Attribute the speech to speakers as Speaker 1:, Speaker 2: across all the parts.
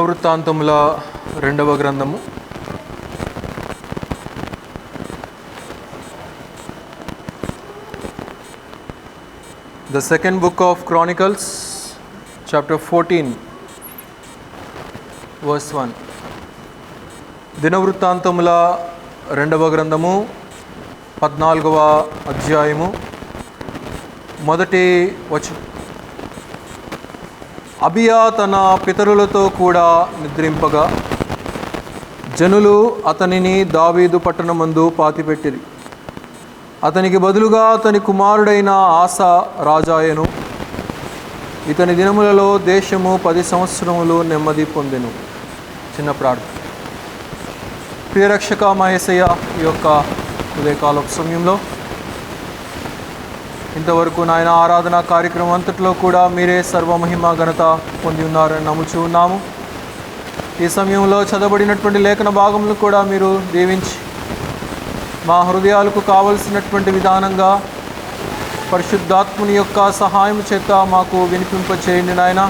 Speaker 1: వృత్తాంతముల రెండవ గ్రంథము The second book of Chronicles, chapter 14, verse 1. దినవృత్తాంతముల రెండవ గ్రంథము 14వ అధ్యాయము మొదటి వచనం. అబియా తన పితరులతో కూడా నిద్రింపగా జనులు అతనిని దావీదు పట్టణమందు పాతిపెట్టిరి. అతనికి బదులుగా అతని కుమారుడైన ఆసా రాజాయను. ఇతని దినములలో దేశము 10 సంవత్సరములు నెమ్మది పొందెను. చిన్న ప్రార్థన. ప్రియరక్షక మా యేసయ్య, ఈ యొక్క ఉదయకాలపు సమయంలో ఇంతవరకు నాయన ఆరాధన కార్యక్రమం అంతట్లో కూడా మీరే సర్వమహిమ ఘనత పొంది ఉన్నారని నమ్ముచూ ఉన్నాము. ఈ సమయంలో చదవబడినటువంటి లేఖన భాగములు కూడా మీరు దీవించి మా హృదయాలకు కావలసినటువంటి విధానంగా పరిశుద్ధాత్ముని యొక్క సహాయం చేత మాకు వినిపింపచేయండి నాయన.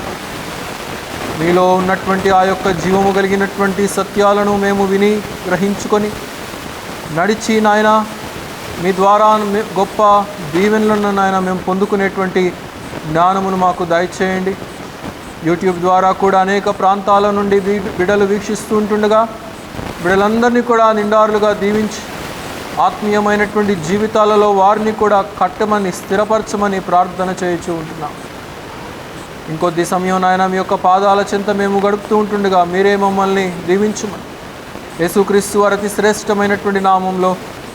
Speaker 1: మీలో ఉన్నటువంటి ఆ యొక్క జీవము కలిగినటువంటి సత్యాలను మేము విని గ్రహించుకొని నడిచి నాయన మీ ద్వారా గొప్ప దీవెనలను నాయన మేము పొందుకునేటువంటి జ్ఞానమును మాకు దయచేయండి. యూట్యూబ్ ద్వారా కూడా అనేక ప్రాంతాల నుండి బిడ్డలు వీక్షిస్తూ ఉంటుండగా బిడ్డలందరినీ కూడా నిండారులుగా దీవించి ఆత్మీయమైనటువంటి జీవితాలలో వారిని కూడా కట్టమని స్థిరపరచమని ప్రార్థన చేయించు ఉంటున్నాం. ఇంకొద్ది సమయం నాయన మీ యొక్క పాదాల చెంత మేము గడుపుతూ ఉంటుండగా మీరే మమ్మల్ని దీవించమని యేసుక్రీస్తు వారి అతి శ్రేష్టమైనటువంటి నామంలో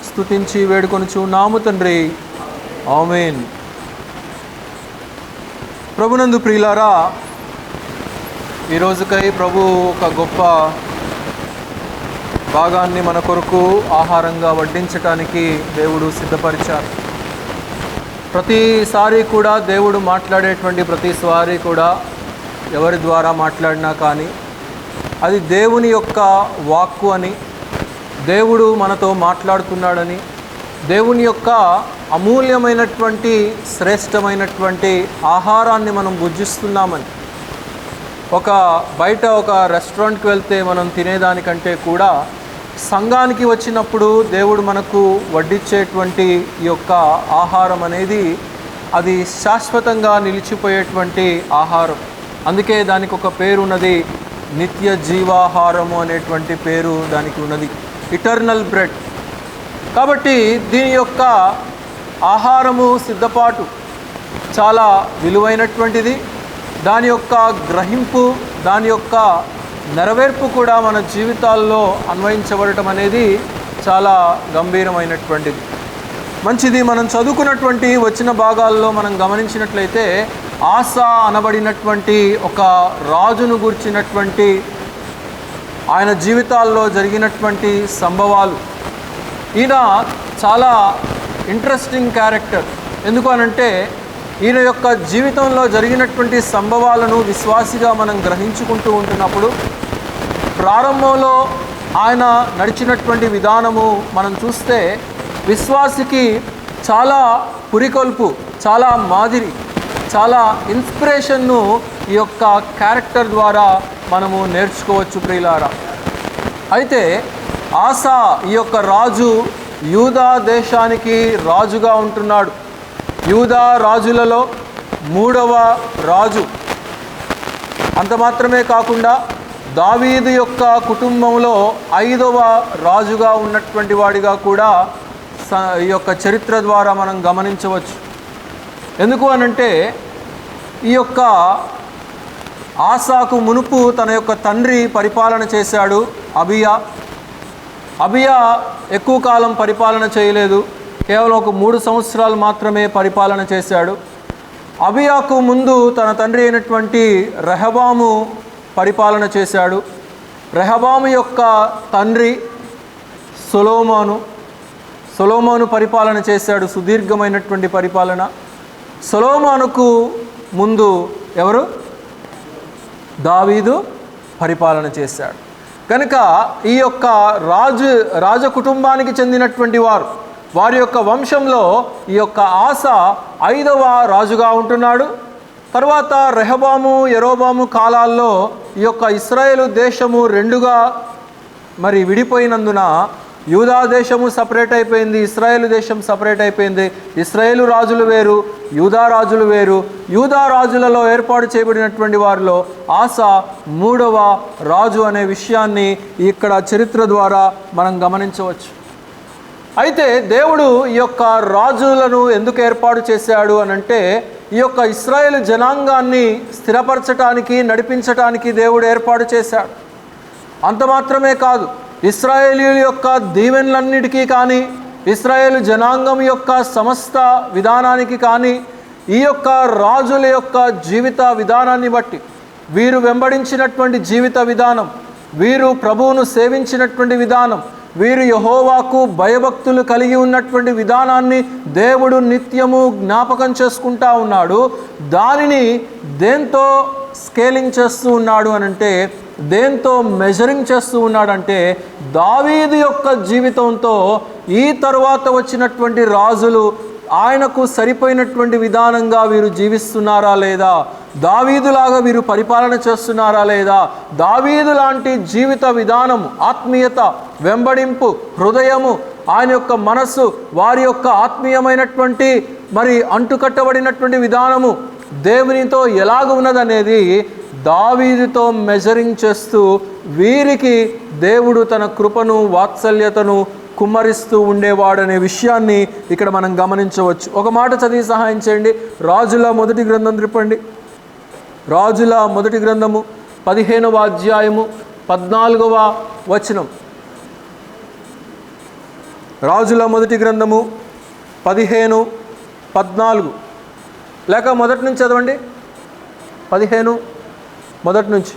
Speaker 1: స్తుతించి వేడుకొనుచు నాము తండ్రి, ఆమేన్. ప్రభునందు ప్రియులారా, ఈ రోజుకై ప్రభు ఒక గొప్ప భాగాన్ని మన కొరకు ఆహారంగా వడ్డించటానికి దేవుడు సిద్ధపరిచారు. ప్రతిసారి కూడా దేవుడు మాట్లాడేటువంటి ప్రతిసారి కూడా ఎవరి ద్వారా మాట్లాడినా కానీ అది దేవుని యొక్క వాక్కు అని, దేవుడు మనతో మాట్లాడుతున్నాడని, దేవుని యొక్క అమూల్యమైనటువంటి శ్రేష్టమైనటువంటి ఆహారాన్ని మనం భుజిస్తున్నామని. బయట ఒక రెస్టారెంట్కి వెళ్తే మనం తినేదానికంటే కూడా సంఘానికి వచ్చినప్పుడు దేవుడు మనకు వడ్డించేటువంటి ఈ యొక్క ఆహారం అనేది అది శాశ్వతంగా నిలిచిపోయేటువంటి ఆహారం. అందుకే దానికి ఒక పేరు ఉన్నది, నిత్య జీవాహారము అనేటువంటి పేరు దానికి ఉన్నది, ఇటర్నల్ బ్రెడ్. కాబట్టి దీని యొక్క ఆహారము సిద్ధపాటు చాలా విలువైనటువంటిది. దాని యొక్క గ్రహింపు, దాని యొక్క నెరవేర్పు కూడా మన జీవితాల్లో అన్వయించబడటం అనేది చాలా గంభీరమైనటువంటిది, మంచిది. మనం చదువుకున్నటువంటి వచ్చిన భాగాల్లో మనం గమనించినట్లయితే ఆసా అనబడినటువంటి ఒక రాజును గుర్చినటువంటి ఆయన జీవితాల్లో జరిగినటువంటి సంభవాలు. ఈయన చాలా ఇంట్రెస్టింగ్ క్యారెక్టర్. ఎందుకు అనంటే ఈయన యొక్క జీవితంలో జరిగినటువంటి సంభవాలను విశ్వాసిగా మనం గ్రహించుకుంటూ ఉంటున్నప్పుడు ప్రారంభంలో ఆయన నడిచినటువంటి విధానము మనం చూస్తే విశ్వాసికి చాలా పురికొల్పు, చాలా మాదిరి, చాలా ఇన్స్పిరేషన్ను ఈ యొక్క క్యారెక్టర్ ద్వారా మనము నేర్చుకోవచ్చు ప్రియులారా. అయితే ఆసా ఈ యొక్క రాజు యూదా దేశానికి రాజుగా ఉంటున్నాడు. యూదా రాజులలో 3వ రాజు. అంత మాత్రమే కాకుండా దావీదు యొక్క కుటుంబంలో 5వ రాజుగా ఉన్నటువంటి వాడిగా కూడా ఈ యొక్క చరిత్ర ద్వారా మనం గమనించవచ్చు. ఎందుకు అనంటే ఈ యొక్క ఆసాకు మునుపు తన యొక్క తండ్రి పరిపాలన చేశాడు, అబియా ఎక్కువ కాలం పరిపాలన చేయలేదు, కేవలం ఒక 3 సంవత్సరాలు మాత్రమే పరిపాలన చేశాడు. అబియాకు ముందు తన తండ్రి అయినటువంటి రెహబాము పరిపాలన చేశాడు. రెహబాము యొక్క తండ్రి సొలొమోను పరిపాలన చేశాడు, సుదీర్ఘమైనటువంటి పరిపాలన. సొలొమోనుకు ముందు ఎవరు? దావీదు పరిపాలన చేశాడు. కనుక ఈ యొక్క రాజ కుటుంబానికి చెందినటువంటి వారి యొక్క వంశంలో ఈ యొక్క ఆసా 5వ రాజుగా ఉంటున్నాడు. తర్వాత రెహబాము యరొబాము కాలాల్లో ఈ యొక్క ఇశ్రాయేలు దేశము రెండుగా మరి విడిపోయినందున యూదా దేశము సపరేట్ అయిపోయింది, ఇశ్రాయేలు దేశం సపరేట్ అయిపోయింది. ఇశ్రాయేలు రాజులు వేరు, యూదా రాజులు వేరు. యూదా రాజులలో ఏర్పాటు చేయబడినటువంటి వారిలో ఆసా 3వ రాజు అనే విషయాన్ని ఇక్కడ చరిత్ర ద్వారా మనం గమనించవచ్చు. అయితే దేవుడు ఈ యొక్క రాజులను ఎందుకు ఏర్పాటు చేశాడు అనంటే ఈ యొక్క ఇశ్రాయేలు జనాంగాన్ని స్థిరపరచటానికి, నడిపించటానికి దేవుడు ఏర్పాటు చేశాడు. అంత మాత్రమే కాదు, ఇశ్రాయేలీయుల యొక్క దీవెనలన్నిటికీ కానీ, ఇశ్రాయేలు జనాంగం యొక్క సమస్త విధానానికి కానీ, ఈ యొక్క రాజుల యొక్క జీవిత విధానాన్ని బట్టి, వీరు వెంబడించినటువంటి జీవిత విధానం, వీరు ప్రభువును సేవించినటువంటి విధానం, వీరు యెహోవాకు భయభక్తులు కలిగి ఉన్నటువంటి విధానాన్ని దేవుడు నిత్యము జ్ఞాపకం చేసుకుంటా ఉన్నాడు. దానిని దేంతో స్కేలింగ్ చేస్తూ ఉన్నాడు అనంటే, దేంతో మెజరింగ్ చేస్తూ ఉన్నాడంటే, దావీదు యొక్క జీవితంతో ఈ తరువాత వచ్చినటువంటి రాజులు ఆయనకు సరిపోయినటువంటి విధానంగా వీరు జీవిస్తున్నారా లేదా, దావీదులాగా వీరు పరిపాలన చేస్తున్నారా లేదా, దావీదు లాంటి జీవిత విధానము, ఆత్మీయత, వెంబడింపు, హృదయము, ఆయన యొక్క మనస్సు, వారి యొక్క ఆత్మీయమైనటువంటి మరి అంటుకట్టబడినటువంటి విధానము దేవునితో ఎలాగ ఉన్నదనేది దావీదుతో మెజరింగ్ చేస్తూ వీరికి దేవుడు తన కృపను, వాత్సల్యతను కుమ్మరిస్తూ ఉండేవాడనే విషయాన్ని ఇక్కడ మనం గమనించవచ్చు. ఒక మాట చదివి సహాయం చేయండి. రాజుల మొదటి గ్రంథం త్రిప్పండి. రాజుల మొదటి గ్రంథము 15వ అధ్యాయము 14వ వచనం. రాజుల మొదటి గ్రంథము 15, 14 లేక మొదటి నుంచి చదవండి. 15 మొదటి నుంచి.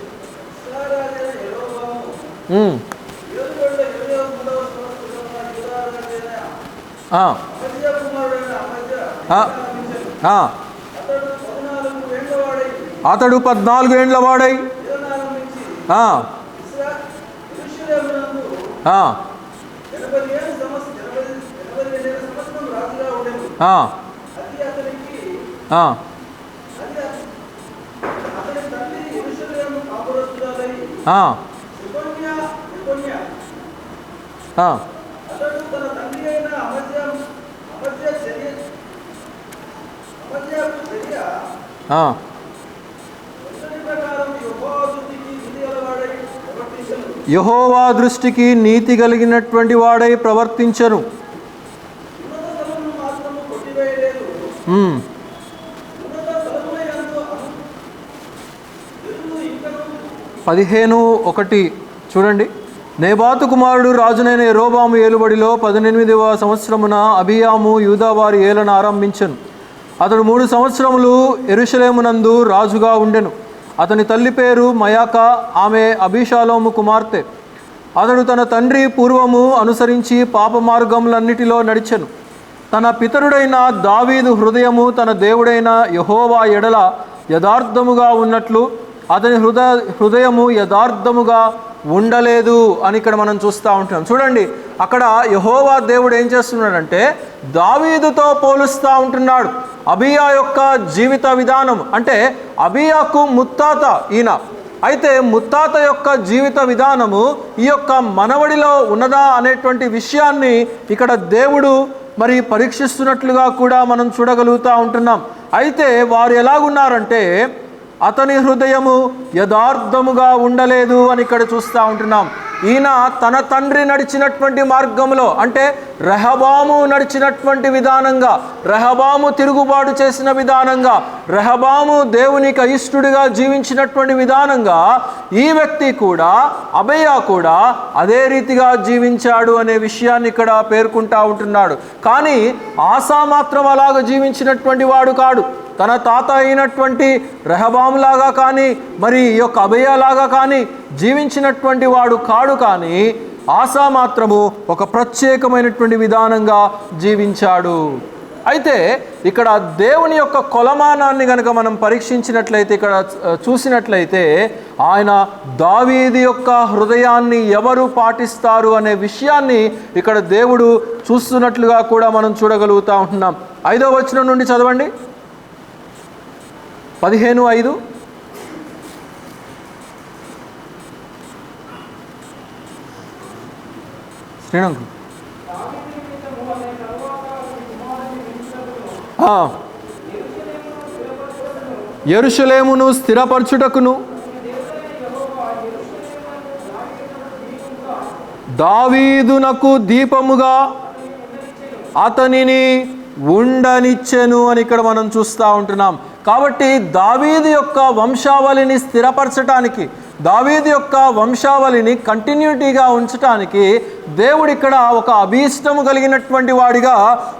Speaker 1: అతడు 14 ఏండ్ల వాడై యెహోవా దృష్టికి నీతి కలిగినటువంటి వాడై ప్రవర్తించను. 15:1 చూడండి. నేబాతు కుమారుడు రాజునైన యరొబాము ఏలుబడిలో 18వ సంవత్సరమున అబియాము యూదావారి ఏలన ఆరంభించెను. అతడు 3 సంవత్సరములు యెరూషలేమునందు రాజుగా ఉండెను. అతని తల్లి పేరు మయాక, ఆమె అబీషాలోము కుమార్తె. అతడు తన తండ్రి పూర్వము అనుసరించి పాప మార్గములన్నిటిలో నడిచెను. తన పితరుడైన దావీదు హృదయము తన దేవుడైన యెహోవా ఎడల యథార్థముగా ఉన్నట్లు అతని హృదయము యథార్థముగా ఉండలేదు అని ఇక్కడ మనం చూస్తూ ఉంటున్నాం. చూడండి, అక్కడ యెహోవా దేవుడు ఏం చేస్తున్నాడంటే దావీదుతో పోలుస్తూ ఉంటున్నాడు. అబియా యొక్క జీవిత విధానం అంటే అబియాకు ముత్తాత ఈయన. అయితే ముత్తాత యొక్క జీవిత విధానము ఈ యొక్క మనవడిలో ఉన్నదా అనేటువంటి విషయాన్ని ఇక్కడ దేవుడు మరి పరీక్షిస్తున్నట్లుగా కూడా మనం చూడగలుగుతూ ఉంటున్నాం. అయితే వారు ఎలాగున్నారంటే అతని హృదయము యథార్థముగా ఉండలేదు అని ఇక్కడ చూస్తూ ఉంటున్నాం. ఈయన తన తండ్రి నడిచినటువంటి మార్గంలో అంటే రెహబాము నడిచినటువంటి విధానంగా, రెహబాము తిరుగుబాటు చేసిన విధానంగా, రెహబాము దేవునికి అయిష్టుడిగా జీవించినటువంటి విధానంగా ఈ వ్యక్తి కూడా, అబియా కూడా అదే రీతిగా జీవించాడు అనే విషయాన్ని ఇక్కడ పేర్కొంటూ ఉంటున్నాడు. కానీ ఆసా మాత్రం అలాగ జీవించినటువంటి వాడు కాడు. తన తాత అయినటువంటి రెహబాములాగా కానీ మరి ఈ యొక్క అబియాలాగా కానీ జీవించినటువంటి వాడు కాడు. కానీ ఆసా మాత్రము ఒక ప్రత్యేకమైనటువంటి విధానంగా జీవించాడు. అయితే ఇక్కడ దేవుని యొక్క కొలమానాన్ని కనుక మనం పరీక్షించినట్లయితే, ఇక్కడ చూసినట్లయితే ఆయన దావీదు యొక్క హృదయాన్ని ఎవరు పాటిస్తారు అనే విషయాన్ని ఇక్కడ దేవుడు చూస్తున్నట్లుగా కూడా మనం చూడగలుగుతూ ఉంటున్నాం. 5వ వచనం నుండి చదవండి. 15:5. శ్రీలంక యెరూషలేమును స్థిరపరచుటకును దావీదునకు దీపముగా అతనిని ఉండనిచ్చెను అని ఇక్కడ మనం చూస్తూ ఉంటున్నాం. కాబట్టి దావీదు యొక్క వంశావళిని స్థిరపరచటానికి, దావీదు యొక్క వంశావళిని కంటిన్యూటీగా ఉంచటానికి దేవుడు ఇక్కడ ఒక అభీష్టము కలిగినటువంటి వాడిగా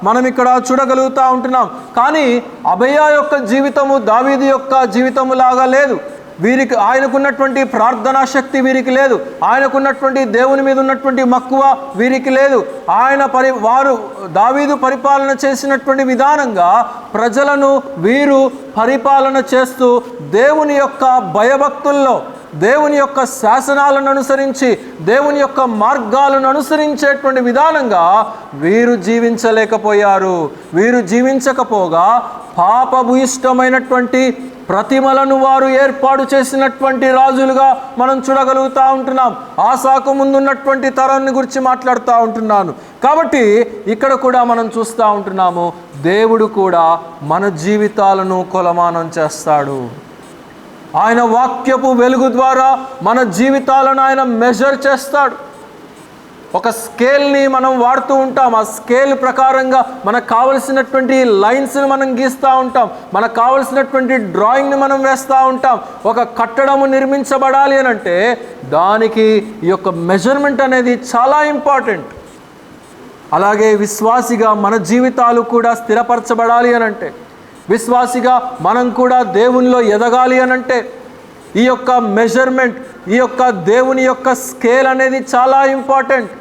Speaker 1: మనం ఇక్కడ చూడగలుగుతూ ఉంటున్నాం. కానీ అబయా యొక్క జీవితము దావీదు యొక్క జీవితము లాగా లేదు. వీరికి ఆయనకున్నటువంటి ప్రార్థనా శక్తి వీరికి లేదు. ఆయనకున్నటువంటి దేవుని మీద ఉన్నటువంటి మక్కువ వీరికి లేదు. వారు దావీదు పరిపాలన చేసినటువంటి విధానంగా ప్రజలను వీరు పరిపాలన చేస్తూ దేవుని యొక్క భయభక్తుల్లో, దేవుని యొక్క శాసనాలను అనుసరించి, దేవుని యొక్క మార్గాలను అనుసరించేటువంటి విధానంగా వీరు జీవించలేకపోయారు. వీరు జీవించకపోగా పాపభూయిష్టమైనటువంటి ప్రతిమలను వారు ఏర్పాటు చేసినటువంటి రాజులుగా మనం చూడగలుగుతూ ఉంటున్నాం. ఆసాకు ముందున్నటువంటి తరాన్ని గురించి మాట్లాడుతూ ఉంటున్నాను. కాబట్టి ఇక్కడ కూడా మనం చూస్తూ ఉంటున్నాము, దేవుడు కూడా మన జీవితాలను కొలమానం చేస్తాడు. ఆయన వాక్యపు వెలుగు ద్వారా మన జీవితాలను ఆయన మెజర్ చేస్తాడు. ఒక స్కేల్ని మనం వాడుతూ ఉంటాం. ఆ స్కేల్ ప్రకారంగా మనకు కావలసినటువంటి లైన్స్ని మనం గీస్తూ ఉంటాం. మనకు కావలసినటువంటి డ్రాయింగ్ని మనం వేస్తూ ఉంటాం. ఒక కట్టడము నిర్మించబడాలి అని అంటే దానికి ఈ యొక్క మెజర్మెంట్ అనేది చాలా ఇంపార్టెంట్. అలాగే విశ్వాసిగా మన జీవితాలు కూడా స్థిరపరచబడాలి అని అంటే, విశ్వాసిగా మనం కూడా దేవునిలో ఎదగాలి అని అంటే ఈ యొక్క మెజర్మెంట్, ఈ యొక్క దేవుని యొక్క స్కేల్ అనేది చాలా ఇంపార్టెంట్.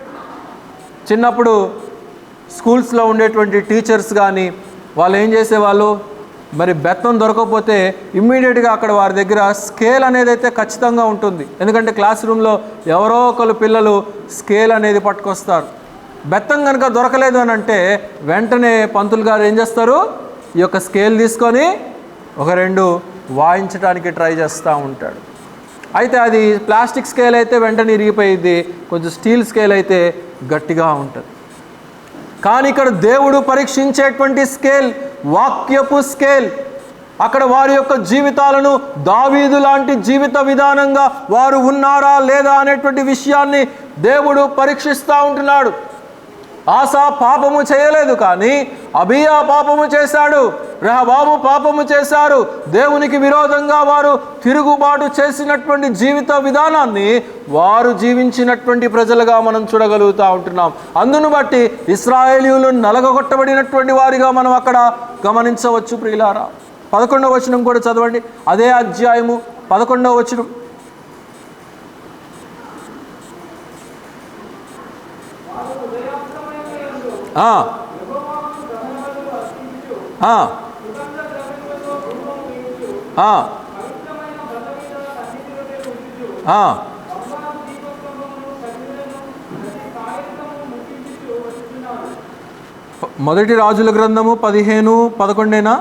Speaker 1: చిన్నప్పుడు స్కూల్స్లో ఉండేటువంటి టీచర్స్ కానీ వాళ్ళు ఏం చేసేవాళ్ళు, మరి బెత్తం దొరకకపోతే ఇమ్మీడియట్గా అక్కడ వారి దగ్గర స్కేల్ అనేది అయితే ఖచ్చితంగా ఉంటుంది. ఎందుకంటే క్లాస్ రూమ్లో ఎవరో ఒకరు పిల్లలు స్కేల్ అనేది పట్టుకొస్తారు. బెత్తం కనుక దొరకలేదు అని అంటే వెంటనే పంతులు గారు ఏం చేస్తారు, ఈ యొక్క స్కేల్ తీసుకొని ఒక 2 వాయించడానికి ట్రై చేస్తూ ఉంటాడు. అయితే అది ప్లాస్టిక్ స్కేల్ అయితే వెంటనే ఇరిగిపోయింది, కొంచెం స్టీల్ స్కేల్ అయితే గట్టిగా ఉంటుంది. కానీ ఇక్కడ దేవుడు పరీక్షించేటువంటి స్కేల్ వాక్యపు స్కేల్. అక్కడ వారి యొక్క జీవితాలను దావీదు లాంటి జీవిత విధానంగా వారు ఉన్నారా లేదా అనేటువంటి విషయాన్ని దేవుడు పరీక్షిస్తూ ఉంటున్నాడు. ఆసా పాపము చేయలేదు, కానీ అబియా పాపము చేశాడు, రెహబాము పాపము చేశారు. దేవునికి విరోధంగా వారు తిరుగుబాటు చేసినటువంటి జీవిత విధానాన్ని వారు జీవించినటువంటి ప్రజలుగా మనం చూడగలుగుతూ ఉంటున్నాం. అందును బట్టి ఇశ్రాయేలీయులు నలగొట్టబడినటువంటి వారిగా మనం అక్కడ గమనించవచ్చు. ప్రియులారా, 11వ వచనం కూడా చదవండి. అదే అధ్యాయము 11వ వచనం. మొదటి రాజుల గ్రంథము 15:11.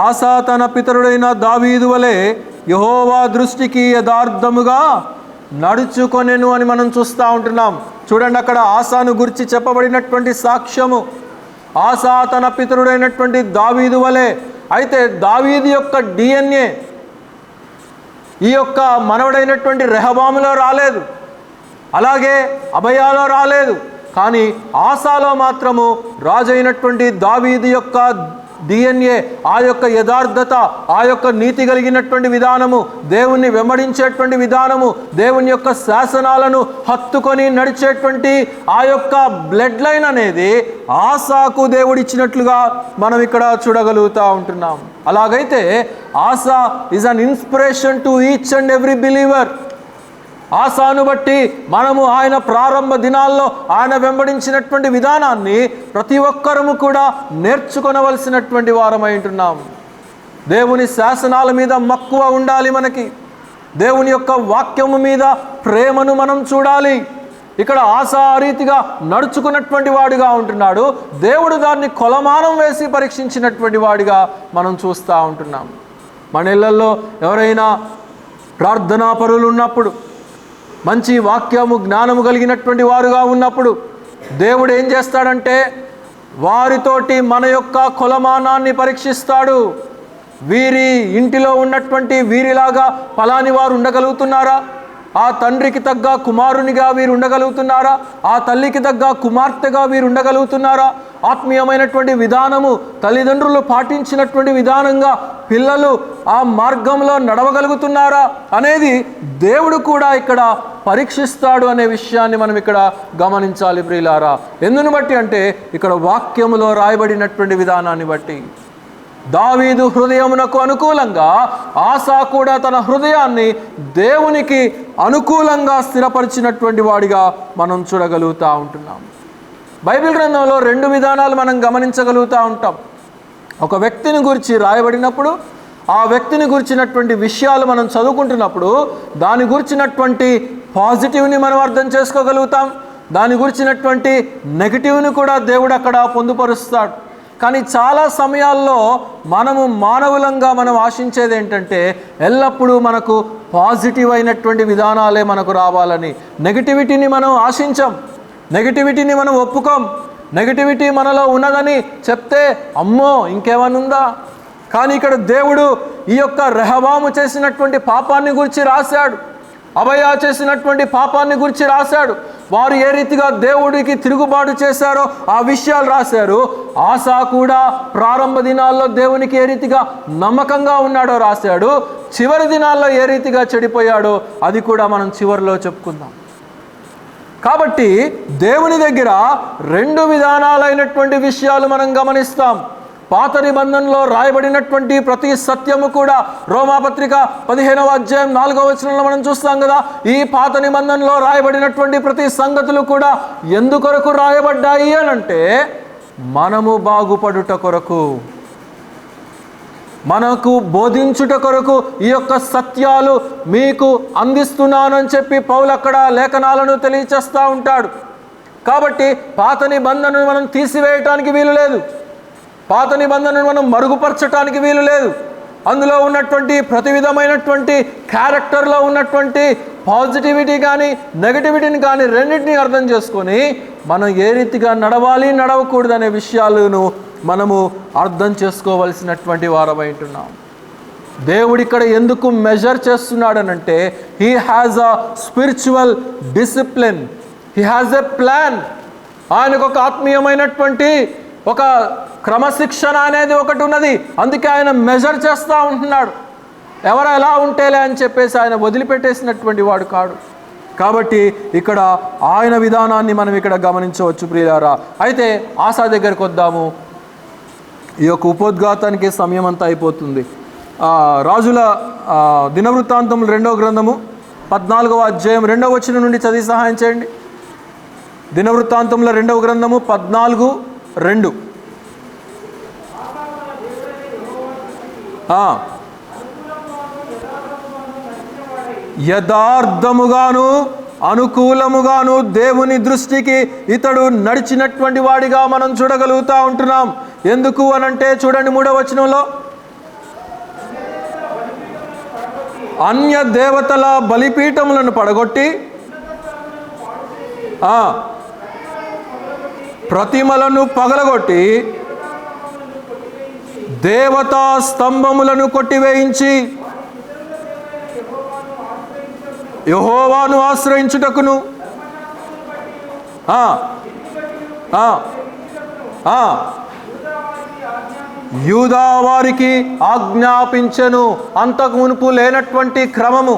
Speaker 1: ఆసా తన పితరుడైన దావీదు వలె యెహోవా దృష్టికి యథార్థముగా నడుచుకొనెను అని మనం చూస్తూ ఉంటున్నాం. చూడండి, అక్కడ ఆసాను గురించి చెప్పబడినటువంటి సాక్ష్యము. ఆసా తన పితరుడైనటువంటి దావీదు వలె. అయితే దావీదు యొక్క DNA ఈ యొక్క మనవడైనటువంటి రెహబాములో రాలేదు, అలాగే అబయాలో రాలేదు. కానీ ఆసాలో మాత్రము రాజు అయినటువంటి దావీదు యొక్క DNA, ఆ యొక్క యథార్థత, ఆ యొక్క నీతి కలిగినటువంటి విధానము, దేవుణ్ణి వెంబడించేటువంటి విధానము, దేవుని యొక్క శాసనాలను హత్తుకొని నడిచేటువంటి ఆ యొక్క బ్లడ్ లైన్ అనేది ఆసాకు దేవుడిచ్చినట్లుగా మనం ఇక్కడ చూడగలుగుతూ ఉంటున్నాం. అలాగైతే Asa is an inspiration to each and every believer. ఆసాను బట్టి మనము ఆయన ప్రారంభ దినాల్లో ఆయన వెంబడించినటువంటి విధానాన్ని ప్రతి ఒక్కరము కూడా నేర్చుకొనవలసినటువంటి వారమై ఉంటున్నాం. దేవుని శాసనాల మీద మక్కువ ఉండాలి మనకి. దేవుని యొక్క వాక్యము మీద ప్రేమను మనం చూడాలి. ఇక్కడ ఆసా ఆ రీతిగా నడుచుకున్నటువంటి వాడిగా ఉంటున్నాడు. దేవుడు దాన్ని కొలమానం వేసి పరీక్షించినటువంటి వాడిగా మనం చూస్తూ ఉంటున్నాం. మన ఇళ్ళల్లో ఎవరైనా ప్రార్థనా పరులు ఉన్నప్పుడు, మంచి వాక్యము జ్ఞానము కలిగినటువంటి వారుగా ఉన్నప్పుడు దేవుడు ఏం చేస్తాడంటే వారితోటి మన యొక్క కొలమానాన్ని పరీక్షిస్తాడు. వీరి ఇంటిలో ఉన్నటువంటి వీరిలాగా ఫలాని వారు ఉండగలుగుతున్నారా? ఆ తండ్రికి తగ్గ కుమారునిగా వీరు ఉండగలుగుతున్నారా? ఆ తల్లికి తగ్గ కుమార్తెగా వీరు ఉండగలుగుతున్నారా? ఆత్మీయమైనటువంటి విధానము తల్లిదండ్రులు పాటించినటువంటి విధానంగా పిల్లలు ఆ మార్గంలో నడవగలుగుతున్నారా అనేది దేవుడు కూడా ఇక్కడ పరీక్షిస్తాడు అనే విషయాన్ని మనం ఇక్కడ గమనించాలి ప్రియులారా. ఎందును బట్టి అంటే ఇక్కడ వాక్యములో రాయబడినటువంటి విధానాన్ని బట్టి. దావీదు హృదయమునకు అనుకూలంగా ఆసా కూడా తన హృదయాన్ని దేవునికి అనుకూలంగా స్థిరపరిచినటువంటి వాడిగా మనం చూడగలుగుతూ ఉంటున్నాం. బైబిల్ గ్రంథంలో 2 విధానాలు మనం గమనించగలుగుతూ ఉంటాం. ఒక వ్యక్తిని గురించి రాయబడినప్పుడు ఆ వ్యక్తిని గురించినటువంటి విషయాలు మనం చదువుకుంటున్నప్పుడు దాని గురించినటువంటి పాజిటివ్ని మనం అర్థం చేసుకోగలుగుతాం, దాని గురించినటువంటి నెగిటివ్ని కూడా దేవుడు అక్కడ పొందుపరుస్తాడు. కానీ చాలా సమయాల్లో మనము మానవులంగా మనం ఆశించేది ఏంటంటే ఎల్లప్పుడూ మనకు పాజిటివ్ అయినటువంటి విధానాలే మనకు రావాలని. నెగిటివిటీని మనం ఆశించం, నెగిటివిటీని మనం ఒప్పుకోం. నెగిటివిటీ మనలో ఉన్నదని చెప్తే అమ్మో ఇంకేమన్నా ఉందా? కానీ ఇక్కడ దేవుడు ఈ యొక్క రెహబాము చేసినటువంటి పాపాన్ని గురించి రాశాడు, అబయా చేసినటువంటి పాపాన్ని గురించి రాశాడు. వారు ఏ రీతిగా దేవుడికి తిరుగుబాటు చేశారో ఆ విషయాలు రాశారు. ఆసా కూడా ప్రారంభ దినాల్లో దేవునికి ఏ రీతిగా నమ్మకంగా ఉన్నాడో రాశాడు. చివరి దినాల్లో ఏ రీతిగా చెడిపోయాడో అది కూడా మనం చివరిలో చెప్పుకుందాం. కాబట్టి దేవుని దగ్గర 2 విధానాలైనటువంటి విషయాలు మనం గమనిస్తాం. పాత నిబంధనలో రాయబడినటువంటి ప్రతి సత్యము కూడా రోమాపత్రిక 15వ అధ్యాయం 4వ వచనంలో మనం చూస్తాం కదా. ఈ పాత నిబంధనలో రాయబడినటువంటి ప్రతి సంగతులు కూడా ఎందుకొరకు రాయబడ్డాయి అనంటే మనము బాగుపడుట కొరకు, మనకు బోధించుట కొరకు ఈ యొక్క సత్యాలు మీకు అందిస్తున్నానని చెప్పి పౌలు అక్కడ లేఖనాలను తెలియచేస్తూ ఉంటాడు. కాబట్టి పాత నిబంధనను మనం తీసివేయటానికి వీలు లేదు, పాత నిబంధనను మనం మరుగుపరచడానికి వీలు లేదు. అందులో ఉన్నటువంటి ప్రతి విధమైనటువంటి క్యారెక్టర్లో ఉన్నటువంటి పాజిటివిటీ కానీ నెగటివిటీని కానీ రెండింటినీ అర్థం చేసుకొని మనం ఏ రీతిగా నడవాలి నడవకూడదు అనే విషయాలను మనము అర్థం చేసుకోవలసినటువంటి వారమై ఉంటున్నాం. దేవుడు ఇక్కడ ఎందుకు మెజర్ చేస్తున్నాడనంటే he has a spiritual discipline, he has a plan. ఆయనకు ఒక ఆత్మీయమైనటువంటి ఒక క్రమశిక్షణ అనేది ఒకటి ఉన్నది. అందుకే ఆయన మెజర్ చేస్తూ ఉంటున్నాడు. ఎవరు ఎలా ఉంటేలే అని చెప్పేసి ఆయన వదిలిపెట్టేసినటువంటి వాడు కాడు. కాబట్టి ఇక్కడ ఆయన విధానాన్ని మనం ఇక్కడ గమనించవచ్చు ప్రియులారా. అయితే ఆసా దగ్గరికి వద్దాము. ఈ యొక్క ఉపోద్ఘాతానికి సమయం అంతా అయిపోతుంది. రాజుల దినవృత్తాంతములు 2వ గ్రంథము 14వ అధ్యాయం 2వ వచనం నుండి చదివి సహాయం చేయండి. దినవృత్తాంతముల 2వ గ్రంథము 14:2. యథార్థముగాను అనుకూలముగాను దేవుని దృష్టికి ఇతడు నడిచినటువంటి వాడిగా మనం చూడగలుగుతూ ఉంటున్నాం. ఎందుకు అనంటే చూడండి 3వ వచనంలో, అన్య దేవతల బలిపీఠములను పడగొట్టి ప్రతిమలను పగలగొట్టి దేవతా స్తంభములను కొట్టివేయించి యెహోవాను ఆశ్రయించుటకును యూదా వారికి ఆజ్ఞాపించెను. అంతకు మునుపు లేనటువంటి క్రమము.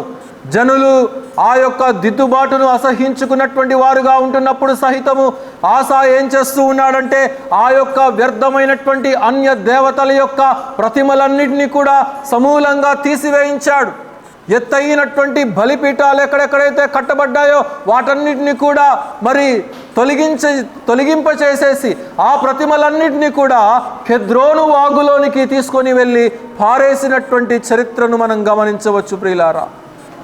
Speaker 1: జనులు ఆ యొక్క దిద్దుబాటును అసహించుకున్నటువంటి వారుగా ఉంటున్నప్పుడు సహితము ఆసా ఏం చేస్తూ ఉన్నాడంటే ఆ యొక్క వ్యర్థమైనటువంటి అన్య దేవతల యొక్క ప్రతిమలన్నింటినీ కూడా సమూలంగా తీసివేయించాడు. ఎత్తైనటువంటి బలిపీఠాలు ఎక్కడెక్కడైతే కట్టబడ్డాయో వాటన్నిటిని కూడా మరి తొలగింపచేసేసి ఆ ప్రతిమలన్నింటినీ కూడా కెద్రోను వాగులోనికి తీసుకొని వెళ్ళి పారేసినటువంటి చరిత్రను మనం గమనించవచ్చు ప్రియులారా.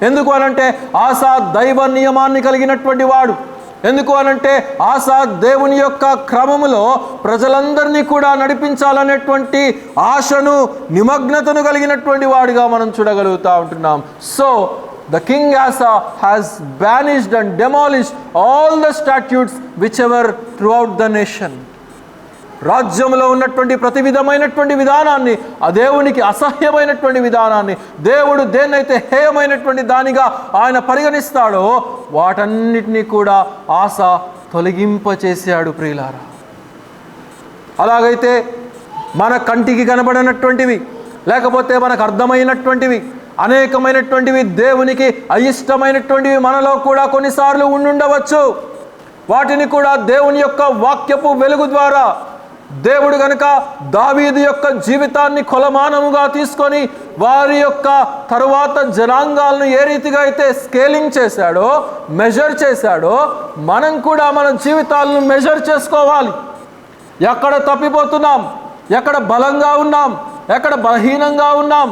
Speaker 1: ఎందుకు అనంటే ఆసా దైవ నియమాన్ని కలిగినటువంటి వాడు. ఎందుకు అనంటే ఆసా దేవుని యొక్క క్రమములో ప్రజలందరినీ కూడా నడిపించాలనేటువంటి ఆశను, నిమగ్నతను కలిగినటువంటి వాడిగా మనం చూడగలుగుతూ ఉంటున్నాం. So the king Asa has banished and demolished all the statutes which were throughout the nation. రాజ్యంలో ఉన్నటువంటి ప్రతి విధమైనటువంటి విధానాన్ని, ఆ దేవునికి అసహ్యమైనటువంటి విధానాన్ని, దేవుడు దేన్నైతే హేయమైనటువంటి దానిగా ఆయన పరిగణిస్తాడో వాటన్నిటినీ కూడా ఆసా తొలగింపచేశాడు ప్రియులారా. అలాగైతే మన కంటికి కనబడినటువంటివి, లేకపోతే మనకు అర్థమైనటువంటివి, అనేకమైనటువంటివి, దేవునికి అయిష్టమైనటువంటివి మనలో కూడా కొన్నిసార్లు ఉండుండవచ్చు. వాటిని కూడా దేవుని యొక్క వాక్యపు వెలుగు ద్వారా దేవుడు గనుక దావీదు యొక్క జీవితాన్ని కొలమానముగా తీసుకొని వారి యొక్క తరువాత జనాంగాలను ఏ రీతిగా అయితే స్కేలింగ్ చేశాడో, మెజర్ చేశాడో, మనం కూడా మన జీవితాలను మెజర్ చేసుకోవాలి. ఎక్కడ తప్పిపోతున్నాం, ఎక్కడ బలంగా ఉన్నాం, ఎక్కడ బలహీనంగా ఉన్నాం,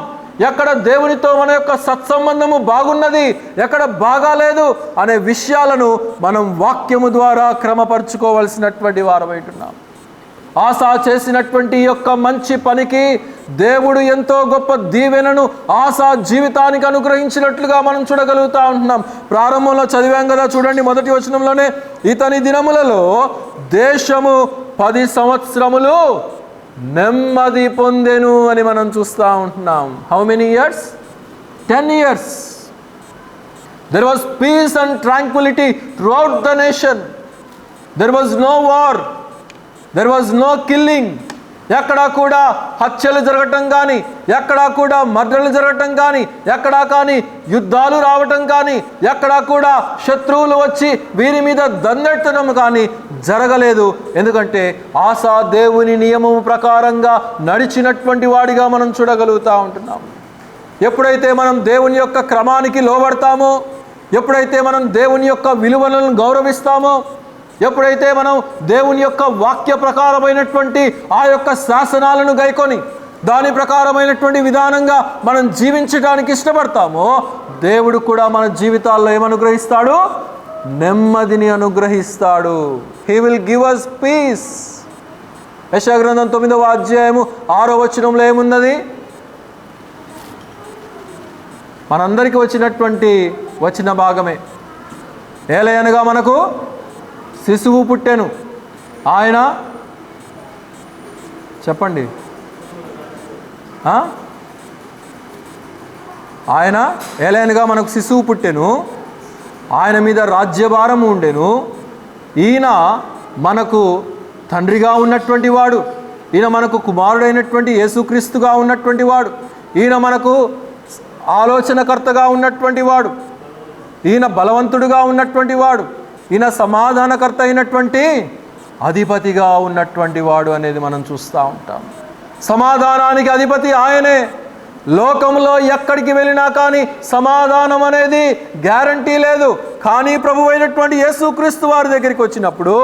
Speaker 1: ఎక్కడ దేవునితో మన యొక్క సత్సంబంధము బాగున్నది, ఎక్కడ బాగాలేదు అనే విషయాలను మనం వాక్యము ద్వారా క్రమపరుచుకోవలసినటువంటి వారమైతున్నాం. ఆసా చేసినటువంటి యొక్క మంచి పనికి దేవుడు ఎంతో గొప్ప దీవెనను ఆసా జీవితానికి అనుగ్రహించినట్లుగా మనం చూడగలుగుతూ ఉంటున్నాం. ప్రారంభంలో చదివాం కదా, చూడండి మొదటి వచనంలోనే, ఇతని దినములలో దేశము 10 సంవత్సరములు నెమ్మది పొందెను అని మనం చూస్తూ ఉంటున్నాం. How many years? 10 years. There was peace and tranquility throughout the nation. There was no war. There was no killing. ఎక్కడా కూడా హత్యలు జరగటం కానీ, ఎక్కడా కూడా మర్డర్లు జరగటం కానీ, ఎక్కడా కానీ యుద్ధాలు రావటం కానీ, ఎక్కడా కూడా శత్రువులు వచ్చి వీరి మీద దండెత్తడం కానీ జరగలేదు. ఎందుకంటే ఆసా దేవుని నియమము ప్రకారంగా నడిచినటువంటి వాడిగా మనం చూడగలుగుతూ ఉంటున్నాం. ఎప్పుడైతే మనం దేవుని యొక్క క్రమానికి లోబడతామో, ఎప్పుడైతే మనం దేవుని యొక్క విలువలను గౌరవిస్తామో, ఎప్పుడైతే మనం దేవుని యొక్క వాక్య ప్రకారమైనటువంటి ఆ యొక్క శాసనాలను గైకొని దాని ప్రకారమైనటువంటి విధానంగా మనం జీవించడానికి ఇష్టపడతామో, దేవుడు కూడా మన జీవితాల్లో ఏమనుగ్రహిస్తాడు? నెమ్మదిని అనుగ్రహిస్తాడు. He will give us peace. యెషయా గ్రంథం 9వ అధ్యాయము 6వ వచనంలో ఏమున్నది? మనందరికీ వచ్చినటువంటి వచ్చిన భాగమే. ఏలయనగా మనకు శిశువు పుట్టెను, ఆయన చెప్పండి, ఆయన ఏలయనగా మనకు శిశువు పుట్టెను, ఆయన మీద రాజ్యభారము ఉండెను, ఈయన మనకు తండ్రిగా ఉన్నటువంటి వాడు, ఈయన మనకు కుమారుడైనటువంటి యేసుక్రీస్తుగా ఉన్నటువంటి వాడు, ఈయన మనకు ఆలోచనకర్తగా ఉన్నటువంటి వాడు, ఈయన బలవంతుడుగా ఉన్నటువంటి వాడు, ఈయన సమాధానకర్త అయినటువంటి అధిపతిగా ఉన్నటువంటి వాడు అనేది మనం చూస్తూ ఉంటాం. సమాధానానికి అధిపతి ఆయనే. లోకంలో ఎక్కడికి వెళ్ళినా కానీ సమాధానం అనేది గ్యారంటీ లేదు. కానీ ప్రభువు అయినటువంటి యేసుక్రీస్తు వారి దగ్గరికి వచ్చినప్పుడు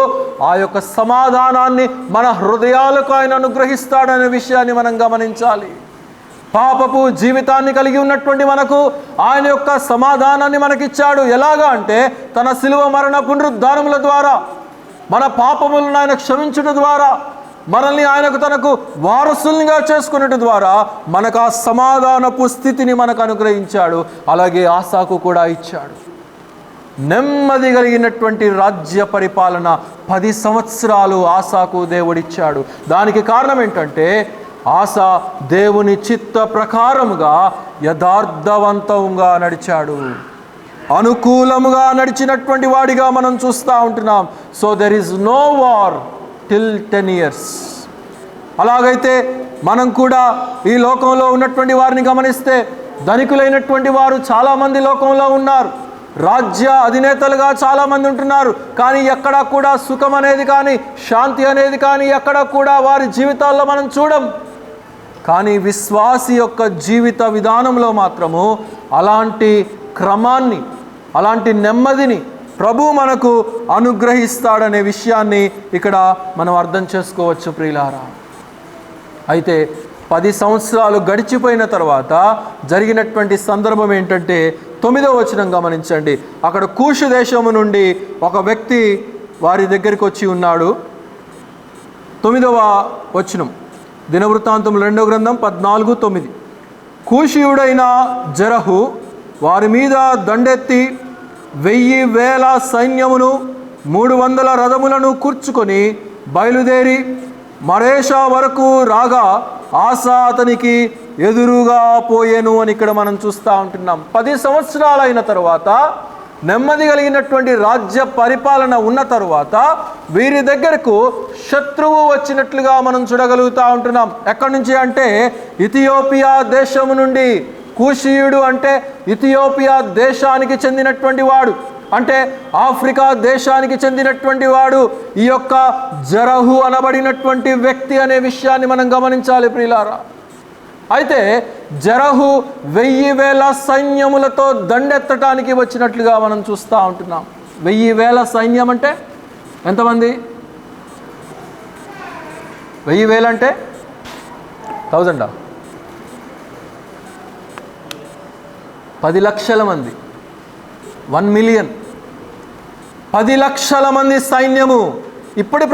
Speaker 1: ఆ యొక్క సమాధానాన్ని మన హృదయాలకు ఆయన అనుగ్రహిస్తాడనే విషయాన్ని మనం గమనించాలి. పాపపు జీవితాన్ని కలిగి ఉన్నటువంటి మనకు ఆయన యొక్క సమాధానాన్ని మనకిచ్చాడు. ఎలాగా అంటే తన శిలువ మరణ పునరుద్ధానముల ద్వారా, మన పాపములను ఆయన క్షమించడం ద్వారా, మనల్ని ఆయనకు తనకు వారసులుగా చేసుకున్నట్టు ద్వారా మనకు ఆ సమాధానపు స్థితిని మనకు అనుగ్రహించాడు. అలాగే ఆసాకు కూడా ఇచ్చాడు. నెమ్మది కలిగినటువంటి రాజ్య పరిపాలన 10 సంవత్సరాలు ఆసాకు దేవుడిచ్చాడు. దానికి కారణం ఏంటంటే ఆసా దేవుని చిత్త ప్రకారముగా యథార్థవంతంగా నడిచాడు, అనుకూలముగా నడిచినటువంటి వాడిగా మనం చూస్తూ ఉంటున్నాం. So there is no war till 10 years. అలాగైతే మనం కూడా ఈ లోకంలో ఉన్నటువంటి వారిని గమనిస్తే ధనికులైనటువంటి వారు చాలామంది లోకంలో ఉన్నారు, రాజ్య అధినేతలుగా చాలామంది ఉంటున్నారు. కానీ ఎక్కడా కూడా సుఖం అనేది కానీ, శాంతి అనేది కానీ ఎక్కడా కూడా వారి జీవితాల్లో మనం చూడం. కానీ విశ్వాసి యొక్క జీవిత విధానంలో మాత్రము అలాంటి క్రమాన్ని, అలాంటి నెమ్మదిని ప్రభు మనకు అనుగ్రహిస్తాడనే విషయాన్ని ఇక్కడ మనం అర్థం చేసుకోవచ్చు ప్రియులారా. అయితే 10 సంవత్సరాలు గడిచిపోయిన తర్వాత జరిగినటువంటి సందర్భం ఏంటంటే 9వ వచనం గమనించండి. అక్కడ కూషు దేశము నుండి ఒక వ్యక్తి వారి దగ్గరికి వచ్చి ఉన్నాడు. 9వ వచనం, దినవృత్తాంతం 2వ గ్రంథం 14:9. కూషీయుడైన జరహు వారి మీద దండెత్తి 1000 సైన్యమును 300 రథములను కూర్చుకొని బయలుదేరి మరేషా వరకు రాగా ఆసా అతనికి ఎదురుగా పోయెను అని ఇక్కడ మనం చూస్తూ ఉంటున్నాం. 10 సంవత్సరాలైన తర్వాత నెమ్మది కలిగినటువంటి రాజ్య పరిపాలన ఉన్న తరువాత వీరి దగ్గరకు శత్రువు వచ్చినట్లుగా మనం చూడగలుగుతూ ఉంటున్నాం. ఎక్కడి నుంచి అంటే ఇథియోపియా దేశము నుండి. కూషీయుడు అంటే ఇథియోపియా దేశానికి చెందినటువంటి వాడు, అంటే ఆఫ్రికా దేశానికి చెందినటువంటి వాడు ఈ యొక్క జరహు అనబడినటువంటి వ్యక్తి అనే విషయాన్ని మనం గమనించాలి ప్రియులారా. అయితే జరహు 1000 సైన్యములతో దండెత్తటానికి వచ్చినట్లుగా మనం చూస్తూ ఉంటున్నాం. 1000 సైన్యం అంటే ఎంతమంది? 1000 అంటే 1000 10 లక్షల మంది, 1 మిలియన్, 10 లక్షల మంది సైన్యము. ఇప్పటి